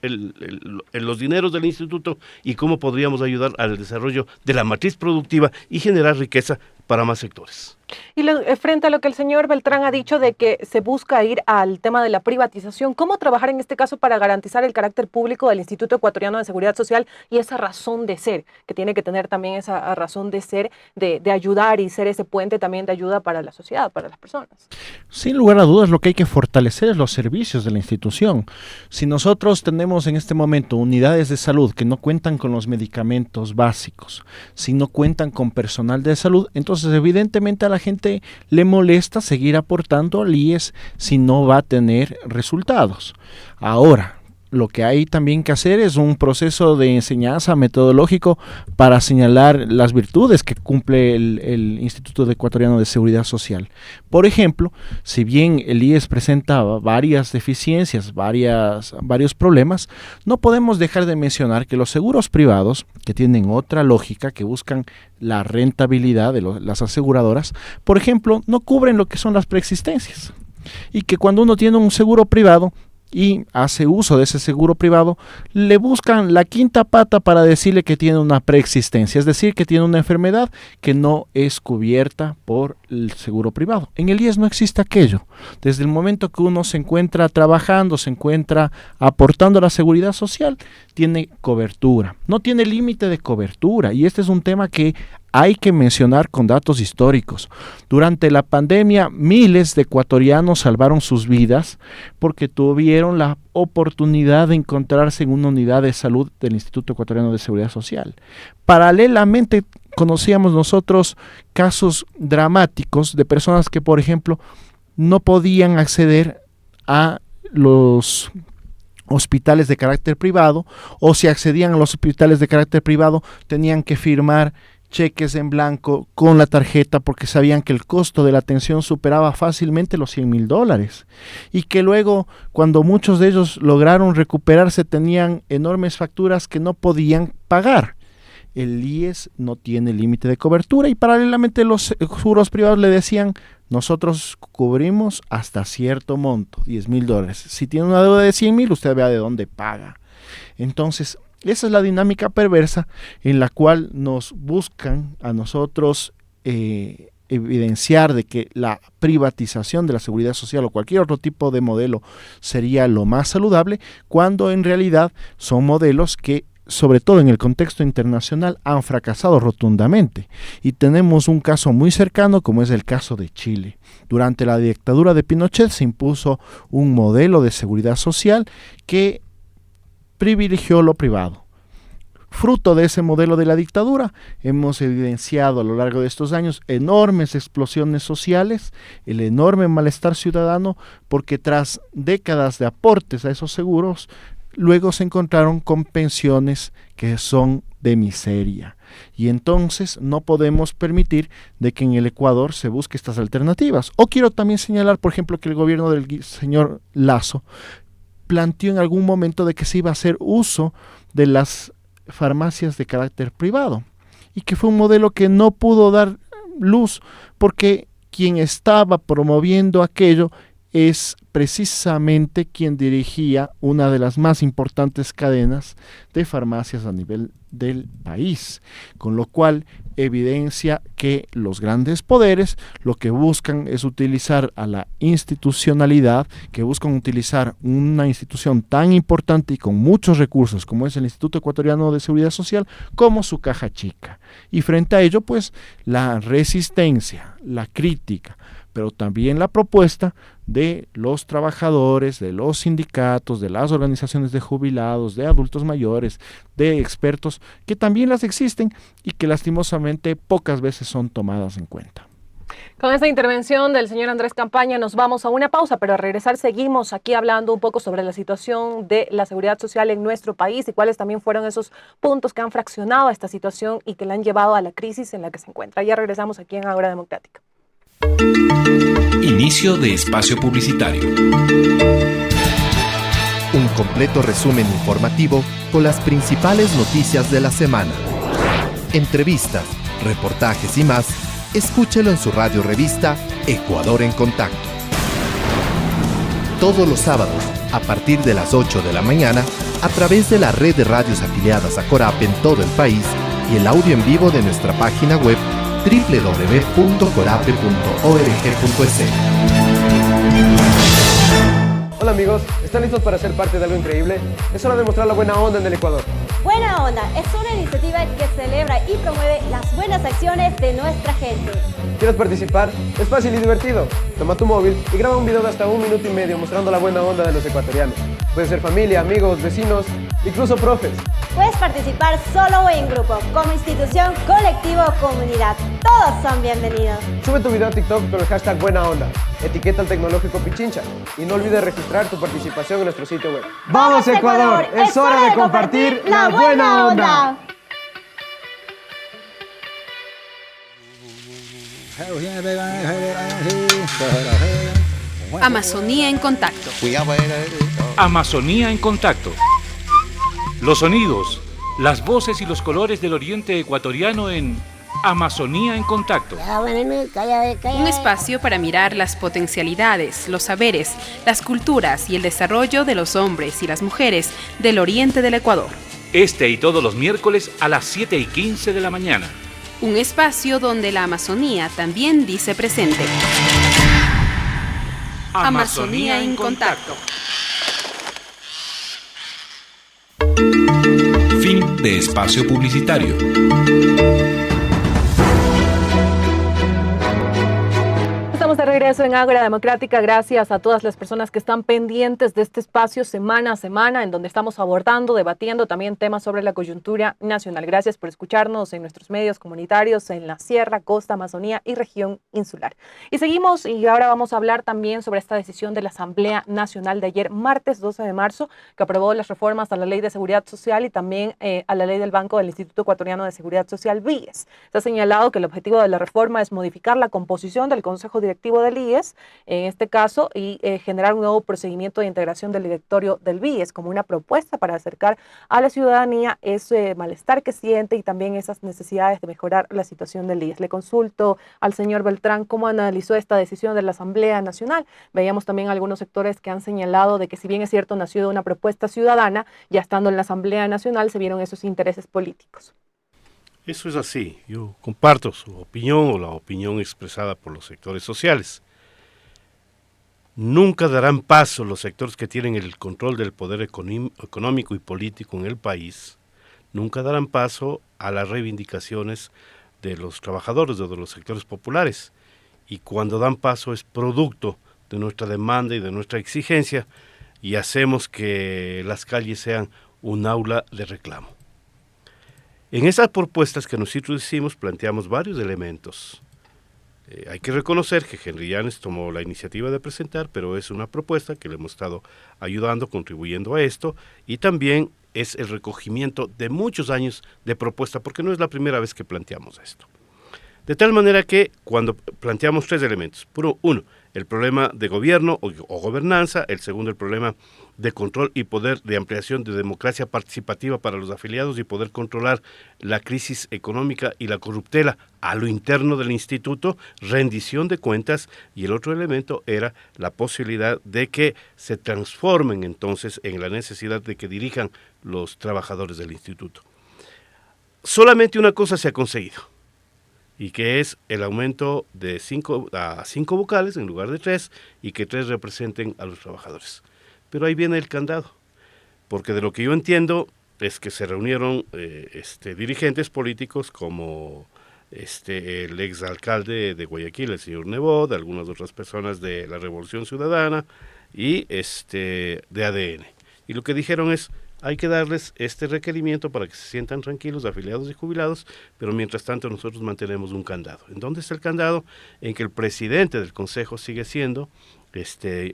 los dineros del instituto y cómo podríamos ayudar al desarrollo de la matriz productiva y generar riqueza para más sectores. Y frente a lo que el señor Beltrán ha dicho de que se busca ir al tema de la privatización, ¿cómo trabajar en este caso para garantizar el carácter público del Instituto Ecuatoriano de Seguridad Social y esa razón de ser, que tiene que tener también esa razón de ser, de ayudar y ser ese puente también de ayuda para la sociedad, para las personas? Sin lugar a dudas, lo que hay que fortalecer es los servicios de la institución. Si nosotros tenemos en este momento unidades de salud que no cuentan con los medicamentos básicos, si no cuentan con personal de salud, entonces evidentemente a la gente le molesta seguir aportando al IES si no va a tener resultados. Ahora, lo que hay también que hacer es un proceso de enseñanza metodológico para señalar las virtudes que cumple el Instituto Ecuatoriano de Seguridad Social. Por ejemplo, si bien el IES presentaba varias deficiencias, varios problemas, no podemos dejar de mencionar que los seguros privados, que tienen otra lógica, que buscan la rentabilidad de las aseguradoras, por ejemplo, no cubren lo que son las preexistencias. Y que cuando uno tiene un seguro privado, y hace uso de ese seguro privado, le buscan la quinta pata para decirle que tiene una preexistencia, es decir, que tiene una enfermedad que no es cubierta por el seguro privado. En el IES no existe aquello. Desde el momento que uno se encuentra trabajando, se encuentra aportando a la seguridad social, tiene cobertura, no tiene límite de cobertura, y este es un tema que hay que mencionar con datos históricos. Durante la pandemia, miles de ecuatorianos salvaron sus vidas porque tuvieron la oportunidad de encontrarse en una unidad de salud del Instituto Ecuatoriano de Seguridad Social. Paralelamente, conocíamos nosotros casos dramáticos de personas que, por ejemplo, no podían acceder a los hospitales de carácter privado, o si accedían a los hospitales de carácter privado, tenían que firmar cheques en blanco con la tarjeta porque sabían que el costo de la atención superaba fácilmente los $100,000 y que luego, cuando muchos de ellos lograron recuperarse, tenían enormes facturas que no podían pagar. el IES no tiene límite de cobertura y paralelamente los seguros privados le decían, nosotros cubrimos hasta cierto monto, $10,000. Si tiene una deuda de 100,000, usted vea de dónde paga. Entonces, esa es la dinámica perversa en la cual nos buscan a nosotros evidenciar de que la privatización de la seguridad social o cualquier otro tipo de modelo sería lo más saludable, cuando en realidad son modelos que, sobre todo en el contexto internacional, han fracasado rotundamente. Y tenemos un caso muy cercano, como es el caso de Chile. Durante la dictadura de Pinochet se impuso un modelo de seguridad social que privilegió lo privado. Fruto de ese modelo de la dictadura, hemos evidenciado a lo largo de estos años enormes explosiones sociales, el enorme malestar ciudadano, porque tras décadas de aportes a esos seguros, luego se encontraron con pensiones que son de miseria. Y entonces no podemos permitir de que en el Ecuador se busque estas alternativas. O quiero también señalar, por ejemplo, que el gobierno del señor Lasso planteó en algún momento de que se iba a hacer uso de las farmacias de carácter privado, y que fue un modelo que no pudo dar luz porque quien estaba promoviendo aquello es precisamente quien dirigía una de las más importantes cadenas de farmacias a nivel del país, con lo cual evidencia que los grandes poderes lo que buscan es utilizar a la institucionalidad, que buscan utilizar una institución tan importante y con muchos recursos como es el Instituto Ecuatoriano de Seguridad Social como su caja chica. Y frente a ello, pues, la resistencia, la crítica, pero también la propuesta de los trabajadores, de los sindicatos, de las organizaciones de jubilados, de adultos mayores, de expertos, que también las existen y que lastimosamente pocas veces son tomadas en cuenta. Con esta intervención del señor Andrés Campaña nos vamos a una pausa, pero al regresar seguimos aquí hablando un poco sobre la situación de la seguridad social en nuestro país y cuáles también fueron esos puntos que han fraccionado esta situación y que la han llevado a la crisis en la que se encuentra. Ya regresamos aquí en Ágora Democrática. Inicio de espacio publicitario. Un completo resumen informativo con las principales noticias de la semana. Entrevistas, reportajes y más, escúchelo en su radio revista Ecuador en Contacto. Todos los sábados, a partir de las 8 de la mañana, a través de la red de radios afiliadas a Corap en todo el país y el audio en vivo de nuestra página web www.corape.org.es. Hola amigos, ¿están listos para ser parte de algo increíble? Es hora de mostrar la buena onda en el Ecuador. Buena Onda es una iniciativa que celebra y promueve las buenas acciones de nuestra gente. ¿Quieres participar? Es fácil y divertido. Toma tu móvil y graba un video de hasta 1 minuto y medio mostrando la buena onda de los ecuatorianos. Puede ser familia, amigos, vecinos, incluso profes. Puedes participar solo o en grupo, como institución, colectivo o comunidad. Todos son bienvenidos. Sube tu video a TikTok con el hashtag Buena Onda. Etiqueta al Tecnológico Pichincha. Y no olvides registrar tu participación en nuestro sitio web. ¡Vamos Ecuador! Es hora de compartir la buena onda. Amazonía en contacto. Amazonía en contacto. Los sonidos, las voces y los colores del oriente ecuatoriano en Amazonía en contacto. Un espacio para mirar las potencialidades, los saberes, las culturas y el desarrollo de los hombres y las mujeres del oriente del Ecuador. Este y todos los miércoles a las 7:15 de la mañana. Un espacio donde la Amazonía también dice presente. Amazonía en contacto. Fin de espacio publicitario. Estamos de regreso en Ágora Democrática. Gracias a todas las personas que están pendientes de este espacio semana a semana, en donde estamos abordando, debatiendo también temas sobre la coyuntura nacional. Gracias por escucharnos en nuestros medios comunitarios en la Sierra, Costa, Amazonía y región insular. Y seguimos, y ahora vamos a hablar también sobre esta decisión de la Asamblea Nacional de ayer, martes 12 de marzo, que aprobó las reformas a la Ley de Seguridad Social y también a la Ley del Banco del Instituto Ecuatoriano de Seguridad Social, BIES. Se ha señalado que el objetivo de la reforma es modificar la composición del Consejo Directivo directivo del IES, en este caso, y generar un nuevo procedimiento de integración del directorio del BIES como una propuesta para acercar a la ciudadanía ese malestar que siente y también esas necesidades de mejorar la situación del IES. Le consulto al señor Beltrán cómo analizó esta decisión de la Asamblea Nacional. Veíamos también algunos sectores que han señalado de que, si bien es cierto, nació de una propuesta ciudadana, ya estando en la Asamblea Nacional se vieron esos intereses políticos. Eso es así. Yo comparto su opinión o la opinión expresada por los sectores sociales. Nunca darán paso los sectores que tienen el control del poder económico y político en el país, nunca darán paso a las reivindicaciones de los trabajadores o de los sectores populares. Y cuando dan paso es producto de nuestra demanda y de nuestra exigencia, y hacemos que las calles sean un aula de reclamo. En esas propuestas que nosotros hicimos planteamos varios elementos. Hay que reconocer que Henry Llanes tomó la iniciativa de presentar, pero es una propuesta que le hemos estado ayudando, contribuyendo a esto, y también es el recogimiento de muchos años de propuesta, porque no es la primera vez que planteamos esto. De tal manera que cuando planteamos tres elementos, uno, el problema de gobierno o gobernanza, el segundo, el problema de control y poder de ampliación de democracia participativa para los afiliados y poder controlar la crisis económica y la corruptela a lo interno del instituto, rendición de cuentas, y el otro elemento era la posibilidad de que se transformen entonces en la necesidad de que dirijan los trabajadores del instituto. Solamente una cosa se ha conseguido, y que es el aumento de 5 a 5 vocales en lugar de 3, y que 3 representen a los trabajadores. Pero ahí viene el candado, porque de lo que yo entiendo es que se reunieron dirigentes políticos como el exalcalde de Guayaquil, el señor Nebot, algunas otras personas de la Revolución Ciudadana y de ADN. Y lo que dijeron es: hay que darles este requerimiento para que se sientan tranquilos, afiliados y jubilados, pero mientras tanto nosotros mantenemos un candado. ¿En dónde está el candado? En que el presidente del Consejo sigue siendo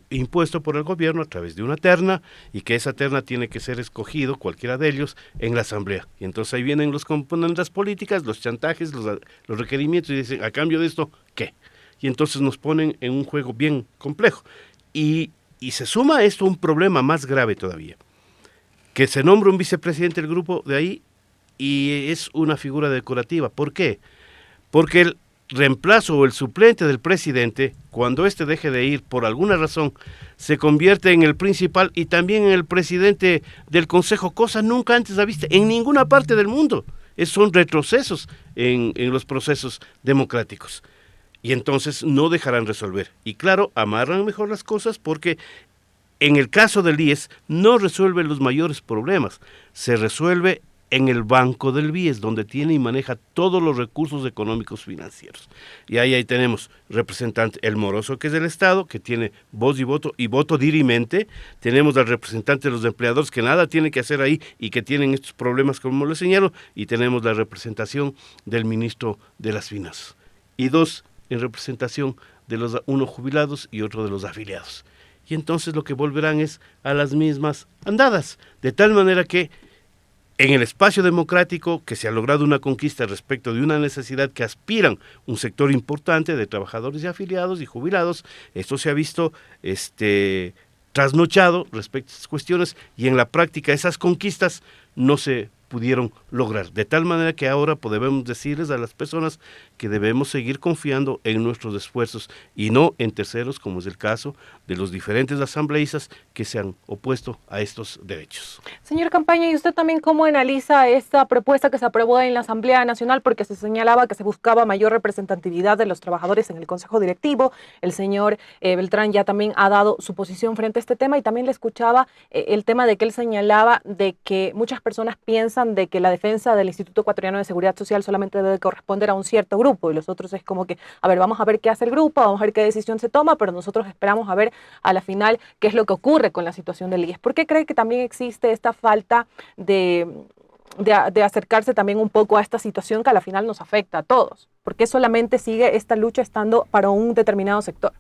impuesto por el gobierno a través de una terna, y que esa terna tiene que ser escogido, cualquiera de ellos, en la asamblea. Y entonces ahí vienen los componentes políticas, los chantajes, los requerimientos, y dicen: a cambio de esto, ¿qué? Y entonces nos ponen en un juego bien complejo. Y se suma a esto un problema más grave todavía, que se nombra un vicepresidente del grupo de ahí y es una figura decorativa. ¿Por qué? Porque el reemplazo o el suplente del presidente, cuando éste deje de ir por alguna razón, se convierte en el principal y también en el presidente del consejo, cosa nunca antes vista en ninguna parte del mundo. Son retrocesos en los procesos democráticos. Y entonces no dejarán resolver. Y claro, amarran mejor las cosas, porque en el caso del IES no resuelve los mayores problemas, se resuelve en el banco del BIES, donde tiene y maneja todos los recursos económicos financieros. Y ahí tenemos representante, el moroso, que es del Estado, que tiene voz y voto dirimente. Tenemos al representante de los empleadores, que nada tiene que hacer ahí y que tienen estos problemas, como les señalo. Y tenemos la representación del ministro de las Finanzas. Y dos en representación de los uno jubilados y otro de los afiliados. Y entonces lo que volverán es a las mismas andadas, de tal manera que en el espacio democrático que se ha logrado una conquista respecto de una necesidad que aspiran un sector importante de trabajadores y afiliados y jubilados, esto se ha visto trasnochado respecto a estas cuestiones, y en la práctica esas conquistas no se pudieron lograr, de tal manera que ahora podemos decirles a las personas que debemos seguir confiando en nuestros esfuerzos y no en terceros, como es el caso de los diferentes asambleístas que se han opuesto a estos derechos. Señor Campaña, ¿y usted también cómo analiza esta propuesta que se aprobó en la Asamblea Nacional? Porque se señalaba que se buscaba mayor representatividad de los trabajadores en el Consejo Directivo. El señor Beltrán ya también ha dado su posición frente a este tema, y también le escuchaba el tema de que él señalaba de que muchas personas piensan de que la defensa del Instituto Ecuatoriano de Seguridad Social solamente debe corresponder a un cierto grupo, y los otros es como que, a ver, vamos a ver qué hace el grupo, vamos a ver qué decisión se toma, pero nosotros esperamos a ver a la final qué es lo que ocurre con la situación del IES. ¿Por qué cree que también existe esta falta de de acercarse también un poco a esta situación que a la final nos afecta a todos? ¿Por qué solamente sigue esta lucha estando para un determinado sector?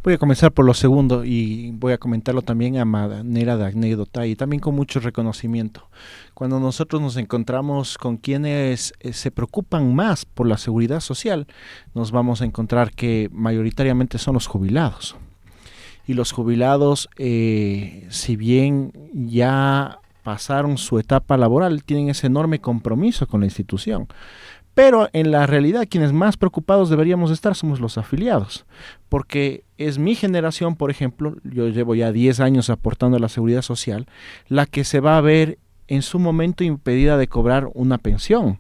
Voy a comenzar por lo segundo y voy a comentarlo también a manera de anécdota y también con mucho reconocimiento. Cuando nosotros nos encontramos con quienes se preocupan más por la seguridad social, nos vamos a encontrar que mayoritariamente son los jubilados. Y los jubilados, si bien ya pasaron su etapa laboral, tienen ese enorme compromiso con la institución. Pero en la realidad quienes más preocupados deberíamos estar somos los afiliados, porque es mi generación, por ejemplo, yo llevo ya 10 años aportando a la seguridad social, la que se va a ver en su momento impedida de cobrar una pensión,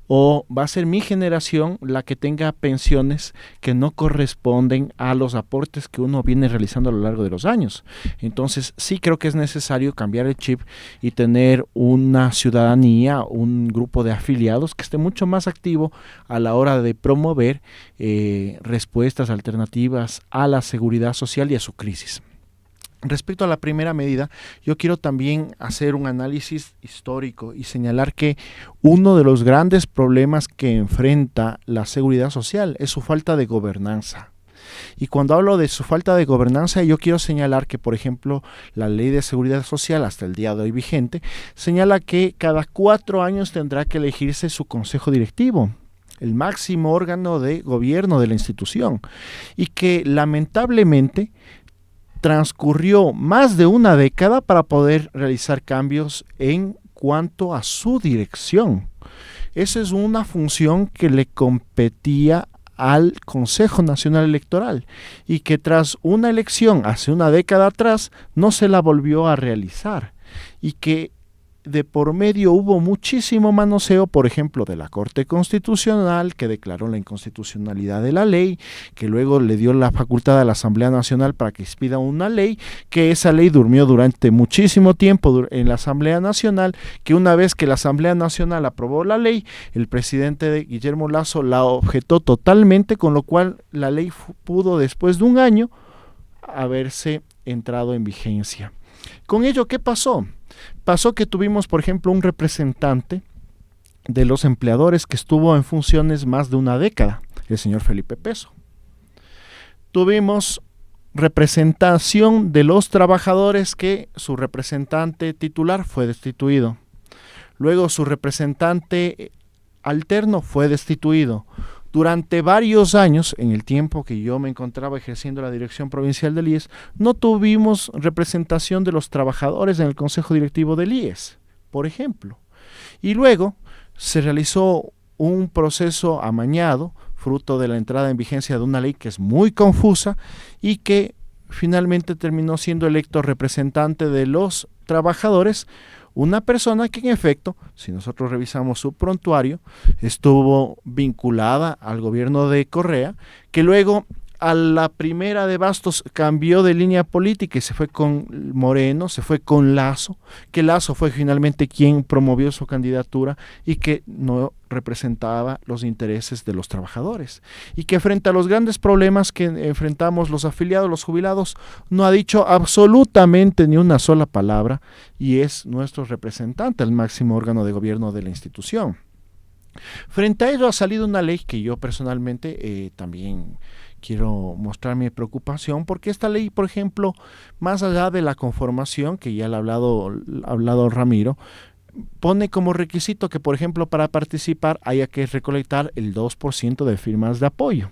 o va a ser mi generación la que tenga pensiones que no corresponden a los aportes que uno viene realizando a lo largo de los años. Entonces sí creo que es necesario cambiar el chip y tener una ciudadanía, un grupo de afiliados que esté mucho más activo a la hora de promover respuestas alternativas a la seguridad social y a su crisis. Respecto a la primera medida, yo quiero también hacer un análisis histórico y señalar que uno de los grandes problemas que enfrenta la seguridad social es su falta de gobernanza. Y cuando hablo de su falta de gobernanza, yo quiero señalar que, por ejemplo, la Ley de Seguridad Social, hasta el día de hoy vigente, señala que cada 4 años tendrá que elegirse su consejo directivo, el máximo órgano de gobierno de la institución, y que lamentablemente transcurrió más de una década para poder realizar cambios en cuanto a su dirección. Esa es una función que le competía al Consejo Nacional Electoral y que tras una elección hace una década atrás no se la volvió a realizar y que de por medio hubo muchísimo manoseo, por ejemplo, de la Corte Constitucional, que declaró la inconstitucionalidad de la ley, que luego le dio la facultad a la Asamblea Nacional para que expida una ley, que esa ley durmió durante muchísimo tiempo en la Asamblea Nacional, que una vez que la Asamblea Nacional aprobó la ley, el presidente Guillermo Lasso la objetó totalmente, con lo cual la ley pudo, después de un año, haberse entrado en vigencia. Con ello, ¿qué pasó? Pasó que tuvimos, por ejemplo, un representante de los empleadores que estuvo en funciones más de una década, el señor Felipe Peso. Tuvimos representación de los trabajadores que su representante titular fue destituido. Luego su representante alterno fue destituido. Durante varios años, en el tiempo que yo me encontraba ejerciendo la dirección provincial del IES, no tuvimos representación de los trabajadores en el consejo directivo del IES, por ejemplo. Y luego se realizó un proceso amañado, fruto de la entrada en vigencia de una ley que es muy confusa y que finalmente terminó siendo electo representante de los trabajadores, una persona que en efecto, si nosotros revisamos su prontuario, estuvo vinculada al gobierno de Correa, que luego a la primera de Bastos cambió de línea política y se fue con Moreno, se fue con Lasso, que Lasso fue finalmente quien promovió su candidatura y que no representaba los intereses de los trabajadores. Y que frente a los grandes problemas que enfrentamos los afiliados, los jubilados, no ha dicho absolutamente ni una sola palabra y es nuestro representante, el máximo órgano de gobierno de la institución. Frente a ello ha salido una ley que yo personalmente también quiero mostrar mi preocupación, porque esta ley, por ejemplo, más allá de la conformación, que ya le ha hablado Ramiro, pone como requisito que, por ejemplo, para participar haya que recolectar el 2% de firmas de apoyo.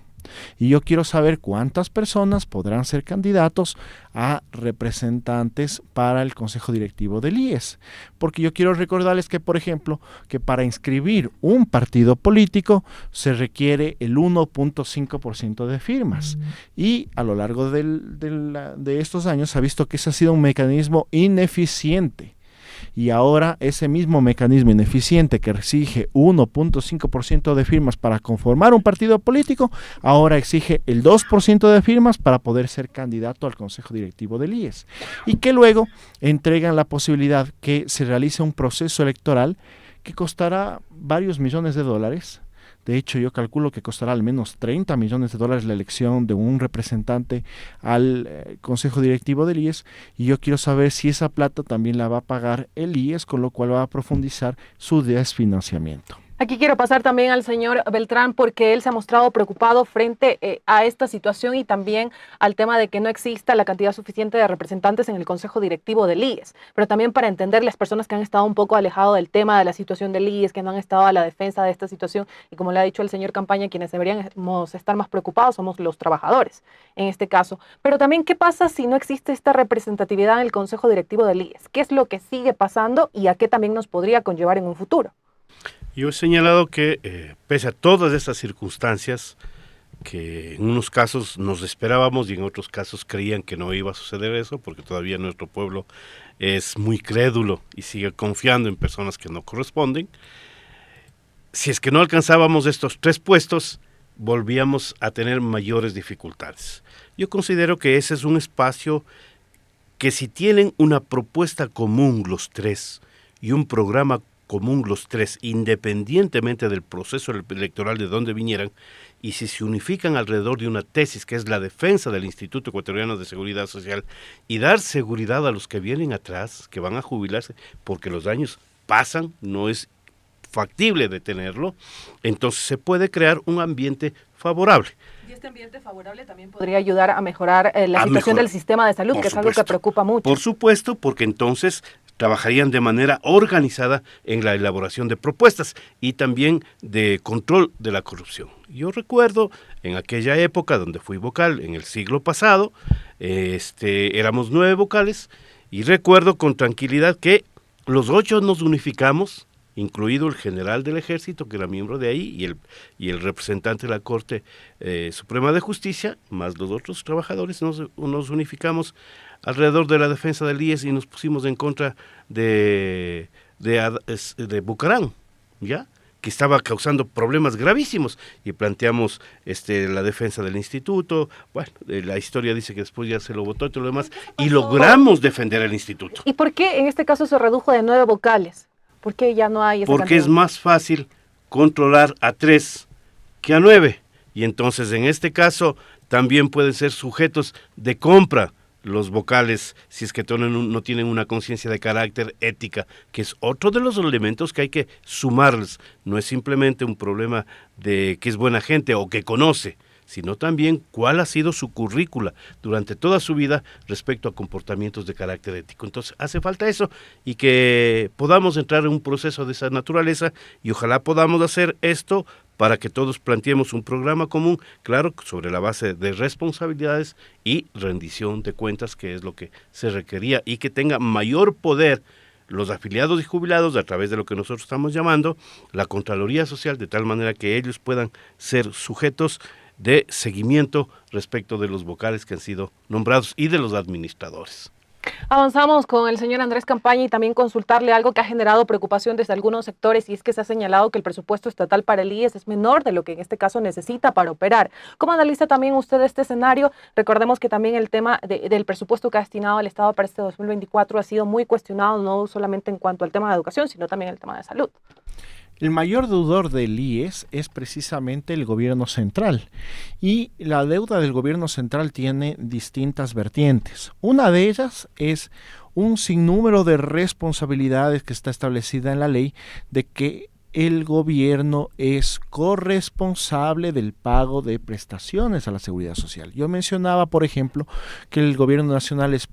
Y yo quiero saber cuántas personas podrán ser candidatos a representantes para el Consejo Directivo del IES. Porque yo quiero recordarles que, por ejemplo, que para inscribir un partido político se requiere el 1.5% de firmas. Y a lo largo de estos años se ha visto que ese ha sido un mecanismo ineficiente. Y ahora ese mismo mecanismo ineficiente que exige 1.5% de firmas para conformar un partido político, ahora exige el 2% de firmas para poder ser candidato al Consejo Directivo del IES. Y que luego entregan la posibilidad que se realice un proceso electoral que costará varios millones de dólares, De hecho, yo calculo que costará al menos $30 millones la elección de un representante al Consejo Directivo del IES, y yo quiero saber si esa plata también la va a pagar el IES, con lo cual va a profundizar su desfinanciamiento. Aquí quiero pasar también al señor Beltrán, porque él se ha mostrado preocupado frente a esta situación y también al tema de que no exista la cantidad suficiente de representantes en el Consejo Directivo del IES, pero también para entender las personas que han estado un poco alejados del tema de la situación del IES, que no han estado a la defensa de esta situación, y como le ha dicho el señor Campaña, quienes deberíamos estar más preocupados somos los trabajadores en este caso. Pero también, ¿qué pasa si no existe esta representatividad en el Consejo Directivo del IES? ¿Qué es lo que sigue pasando y a qué también nos podría conllevar en un futuro? Yo he señalado que, pese a todas estas circunstancias, que en unos casos nos esperábamos y en otros casos creían que no iba a suceder eso, porque todavía nuestro pueblo es muy crédulo y sigue confiando en personas que no corresponden, si es que no alcanzábamos estos 3 puestos, volvíamos a tener mayores dificultades. Yo considero que ese es un espacio que, si tienen una propuesta común los 3 y un programa común los 3, independientemente del proceso electoral de donde vinieran, y si se unifican alrededor de una tesis que es la defensa del Instituto Ecuatoriano de Seguridad Social y dar seguridad a los que vienen atrás, que van a jubilarse, porque los años pasan, no es factible detenerlo, entonces se puede crear un ambiente favorable. Y este ambiente favorable también podría ayudar a mejorar la situación del sistema de salud, que es algo que preocupa mucho. Por supuesto, porque entonces trabajarían de manera organizada en la elaboración de propuestas y también de control de la corrupción. Yo recuerdo en aquella época donde fui vocal, en el siglo pasado, éramos 9 vocales, y recuerdo con tranquilidad que los 8 nos unificamos, incluido el general del ejército, que era miembro de ahí, y el representante de la Corte Suprema de Justicia, más los otros trabajadores, nos unificamos alrededor de la defensa del IES y nos pusimos en contra de Bucarán, ¿ya?, que estaba causando problemas gravísimos, y planteamos la defensa del instituto. Bueno, la historia dice que después ya se lo votó y todo lo demás, y logramos defender el instituto. ¿Y por qué en este caso se redujo de 9 vocales? ¿Por qué ya no hay esa Porque cantidad? Es más fácil controlar a 3 que a 9, y entonces en este caso también pueden ser sujetos de compra los vocales, si es que no tienen una conciencia de carácter ética, que es otro de los elementos que hay que sumarles. No es simplemente un problema de que es buena gente o que conoce, sino también cuál ha sido su currícula durante toda su vida respecto a comportamientos de carácter ético. Entonces hace falta eso, y que podamos entrar en un proceso de esa naturaleza, y ojalá podamos hacer esto para que todos planteemos un programa común, claro, sobre la base de responsabilidades y rendición de cuentas, que es lo que se requería, y que tenga mayor poder los afiliados y jubilados a través de lo que nosotros estamos llamando la Contraloría Social, de tal manera que ellos puedan ser sujetos de seguimiento respecto de los vocales que han sido nombrados y de los administradores. Avanzamos con el señor Andrés Campaña y también consultarle algo que ha generado preocupación desde algunos sectores, y es que se ha señalado que el presupuesto estatal para el IES es menor de lo que en este caso necesita para operar. ¿Cómo analiza también usted este escenario? Recordemos que también el tema del presupuesto que ha destinado el Estado para este 2024 ha sido muy cuestionado, no solamente en cuanto al tema de educación, sino también el tema de salud. El mayor deudor del IES es precisamente el gobierno central, y la deuda del gobierno central tiene distintas vertientes. Una de ellas es un sinnúmero de responsabilidades que está establecida en la ley, de que el gobierno es corresponsable del pago de prestaciones a la seguridad social. Yo mencionaba, por ejemplo, que el gobierno nacional es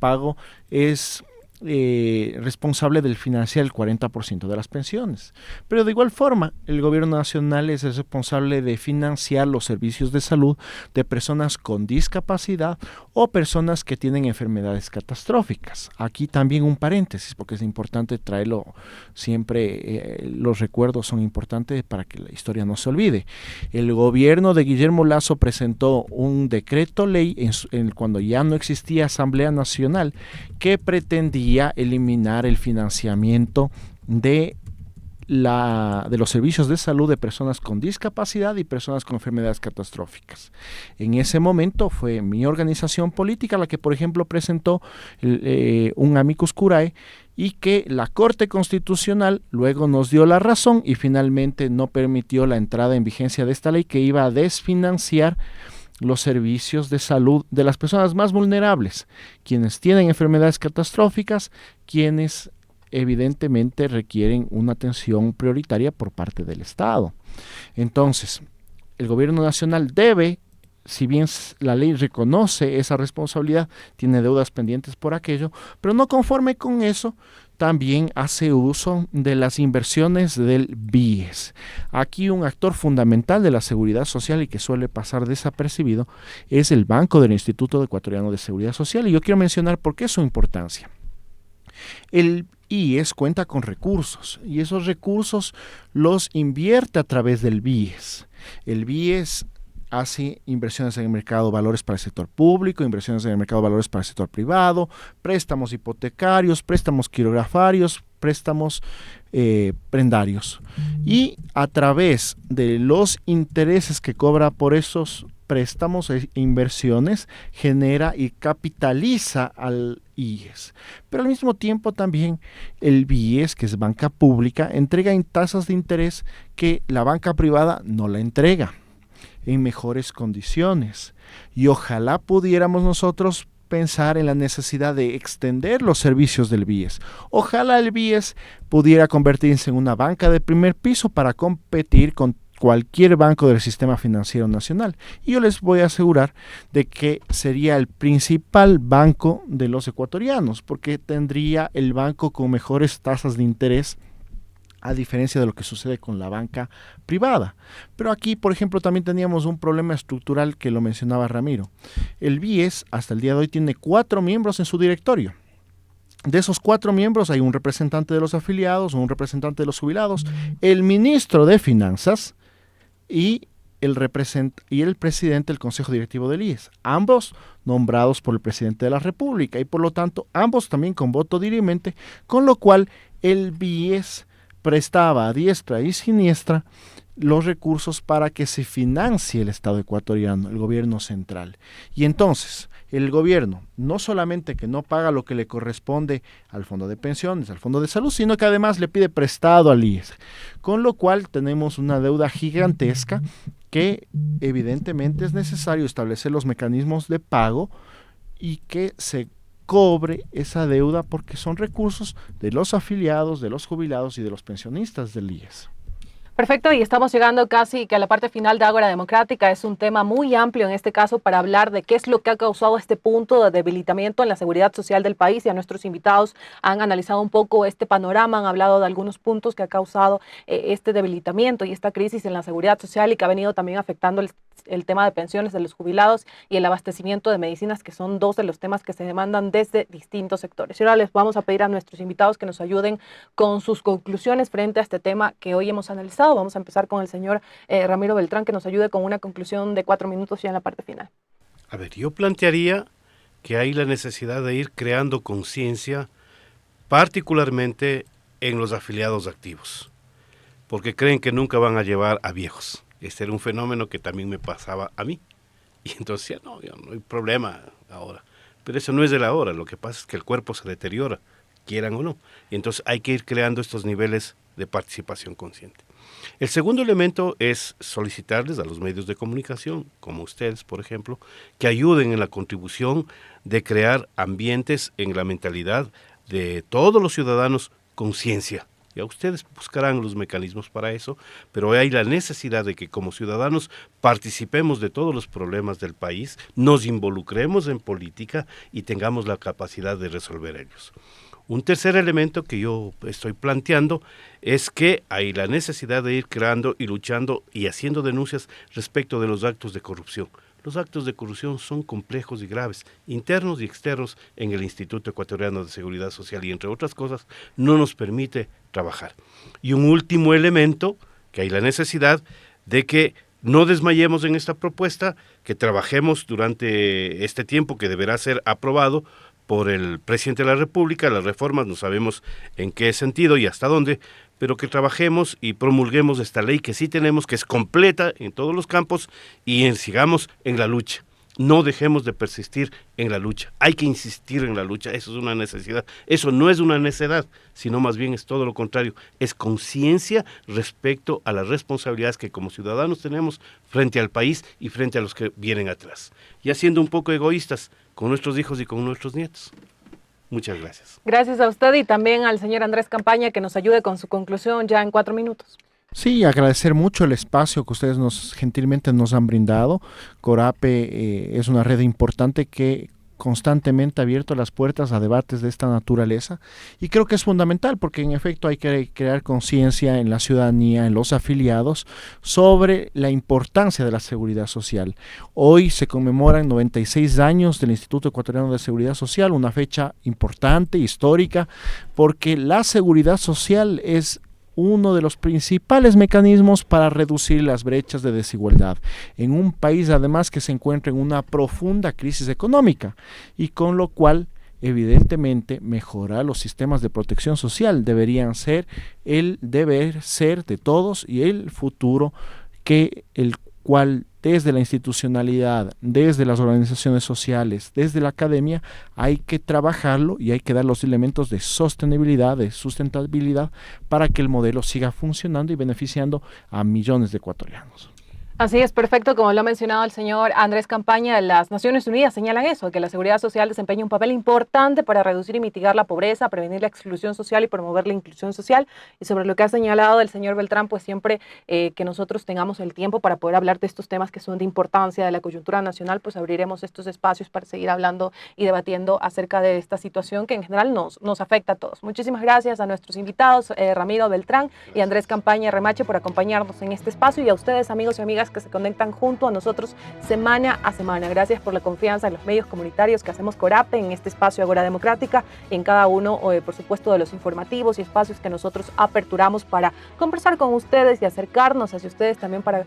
responsable del financiar el 40% de las pensiones, pero de igual forma el gobierno nacional es responsable de financiar los servicios de salud de personas con discapacidad o personas que tienen enfermedades catastróficas. Aquí también un paréntesis, porque es importante traerlo siempre, los recuerdos son importantes para que la historia no se olvide. El gobierno de Guillermo Lasso presentó un decreto ley cuando ya no existía Asamblea Nacional, que pretendía eliminar el financiamiento de los servicios de salud de personas con discapacidad y personas con enfermedades catastróficas. En ese momento fue mi organización política la que, por ejemplo, presentó un amicus curiae, y que la Corte Constitucional luego nos dio la razón y finalmente no permitió la entrada en vigencia de esta ley que iba a desfinanciar los servicios de salud de las personas más vulnerables, quienes tienen enfermedades catastróficas, quienes evidentemente requieren una atención prioritaria por parte del Estado. Entonces, el gobierno nacional debe, si bien la ley reconoce esa responsabilidad, tiene deudas pendientes por aquello, pero no conforme con eso, también hace uso de las inversiones del BIES. Aquí un actor fundamental de la seguridad social y que suele pasar desapercibido es el Banco del Instituto Ecuatoriano de Seguridad Social, y yo quiero mencionar por qué su importancia. El IES cuenta con recursos y esos recursos los invierte a través del BIES. El BIES hace inversiones en el mercado de valores para el sector público, inversiones en el mercado de valores para el sector privado, préstamos hipotecarios, préstamos quirografarios, préstamos prendarios. Y a través de los intereses que cobra por esos préstamos e inversiones, genera y capitaliza al IES. Pero al mismo tiempo también el BIES, que es banca pública, entrega en tasas de interés que la banca privada no la entrega en mejores condiciones. Y ojalá pudiéramos nosotros pensar en la necesidad de extender los servicios del BIES. Ojalá el BIES pudiera convertirse en una banca de primer piso para competir con cualquier banco del sistema financiero nacional. Y yo les voy a asegurar de que sería el principal banco de los ecuatorianos, porque tendría el banco con mejores tasas de interés, a diferencia de lo que sucede con la banca privada. Pero aquí, por ejemplo, también teníamos un problema estructural que lo mencionaba Ramiro. El BIES, hasta el día de hoy, tiene 4 miembros en su directorio. De esos 4 miembros hay un representante de los afiliados, un representante de los jubilados, el ministro de Finanzas y el presidente del Consejo Directivo del IES, ambos nombrados por el presidente de la República y por lo tanto ambos también con voto dirimente, con lo cual el BIES prestaba a diestra y siniestra los recursos para que se financie el Estado ecuatoriano, el gobierno central. Y entonces, el gobierno no solamente que no paga lo que le corresponde al fondo de pensiones, al fondo de salud, sino que además le pide prestado al IES, con lo cual tenemos una deuda gigantesca que evidentemente es necesario establecer los mecanismos de pago y que se cobre esa deuda porque son recursos de los afiliados, de los jubilados y de los pensionistas del IES. Perfecto, y estamos llegando casi que a la parte final de Ágora Democrática. Es un tema muy amplio en este caso para hablar de qué es lo que ha causado este punto de debilitamiento en la seguridad social del país, y a nuestros invitados han analizado un poco este panorama, han hablado de algunos puntos que ha causado este debilitamiento y esta crisis en la seguridad social y que ha venido también afectando el tema de pensiones de los jubilados y el abastecimiento de medicinas, que son 2 de los temas que se demandan desde distintos sectores. Y ahora les vamos a pedir a nuestros invitados que nos ayuden con sus conclusiones frente a este tema que hoy hemos analizado. Vamos a empezar con el señor Ramiro Beltrán, que nos ayude con una conclusión de 4 minutos ya en la parte final. A ver, yo plantearía que hay la necesidad de ir creando conciencia, particularmente en los afiliados activos, porque creen que nunca van a llevar a viejos. Este era un fenómeno que también me pasaba a mí. Y entonces decía, no hay problema ahora. Pero eso no es de la hora, lo que pasa es que el cuerpo se deteriora, quieran o no. Y entonces hay que ir creando estos niveles de participación consciente. El segundo elemento es solicitarles a los medios de comunicación, como ustedes, por ejemplo, que ayuden en la contribución de crear ambientes en la mentalidad de todos los ciudadanos con ciencia. Ya ustedes buscarán los mecanismos para eso, pero hay la necesidad de que como ciudadanos participemos de todos los problemas del país, nos involucremos en política y tengamos la capacidad de resolver ellos. Un tercer elemento que yo estoy planteando es que hay la necesidad de ir creando y luchando y haciendo denuncias respecto de los actos de corrupción. Los actos de corrupción son complejos y graves, internos y externos en el Instituto Ecuatoriano de Seguridad Social y, entre otras cosas, no nos permite trabajar. Y un último elemento, que hay la necesidad de que no desmayemos en esta propuesta, que trabajemos durante este tiempo que deberá ser aprobado por el presidente de la República, las reformas no sabemos en qué sentido y hasta dónde, pero que trabajemos y promulguemos esta ley que sí tenemos, que es completa en todos los campos, y sigamos en la lucha. no dejemos de persistir en la lucha. Hay que insistir en la lucha, eso es una necesidad. Eso no es una necedad, sino más bien es todo lo contrario. Es conciencia respecto a las responsabilidades que como ciudadanos tenemos frente al país y frente a los que vienen atrás. Ya siendo un poco egoístas con nuestros hijos y con nuestros nietos. Muchas gracias. Gracias a usted y también al señor Andrés Campaña, que nos ayude con su conclusión ya en 4 minutos. Sí, agradecer mucho el espacio que ustedes gentilmente nos han brindado. Corape es una red importante que constantemente ha abierto las puertas a debates de esta naturaleza y creo que es fundamental porque en efecto hay que crear conciencia en la ciudadanía, en los afiliados, sobre la importancia de la seguridad social. Hoy se conmemoran 96 años del Instituto Ecuatoriano de Seguridad Social, una fecha importante, histórica, porque la seguridad social es uno de los principales mecanismos para reducir las brechas de desigualdad en un país además que se encuentra en una profunda crisis económica y con lo cual evidentemente mejorar los sistemas de protección social deberían ser el deber ser de todos y el futuro que el cual desde la institucionalidad, desde las organizaciones sociales, desde la academia, hay que trabajarlo y hay que dar los elementos de sostenibilidad, de sustentabilidad, para que el modelo siga funcionando y beneficiando a millones de ecuatorianos. Así es, perfecto. Como lo ha mencionado el señor Andrés Campaña, las Naciones Unidas señalan eso, que la seguridad social desempeña un papel importante para reducir y mitigar la pobreza, prevenir la exclusión social y promover la inclusión social. Y sobre lo que ha señalado el señor Beltrán, pues siempre que nosotros tengamos el tiempo para poder hablar de estos temas que son de importancia de la coyuntura nacional, pues abriremos estos espacios para seguir hablando y debatiendo acerca de esta situación que en general nos afecta a todos. Muchísimas gracias a nuestros invitados, Ramiro Beltrán y Andrés Campaña Remache, por acompañarnos en este espacio, y a ustedes, amigos y amigas que se conectan junto a nosotros semana a semana. Gracias por la confianza en los medios comunitarios que hacemos Corape, en este espacio Agora Democrática, y en cada uno, por supuesto, de los informativos y espacios que nosotros aperturamos para conversar con ustedes y acercarnos hacia ustedes también para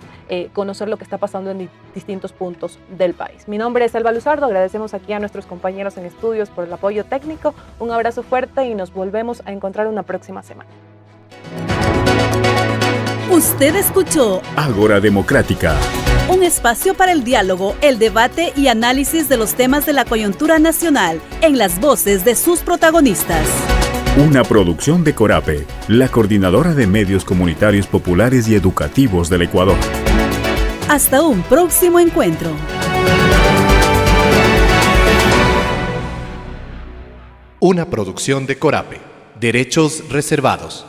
conocer lo que está pasando en distintos puntos del país. Mi nombre es Elba Luzardo, agradecemos aquí a nuestros compañeros en estudios por el apoyo técnico. Un abrazo fuerte y nos volvemos a encontrar una próxima semana. Usted escuchó Ágora Democrática, un espacio para el diálogo, el debate y análisis de los temas de la coyuntura nacional en las voces de sus protagonistas. una producción de Corape, la Coordinadora de Medios Comunitarios Populares y Educativos del Ecuador. Hasta un próximo encuentro. Una producción de Corape. Derechos reservados.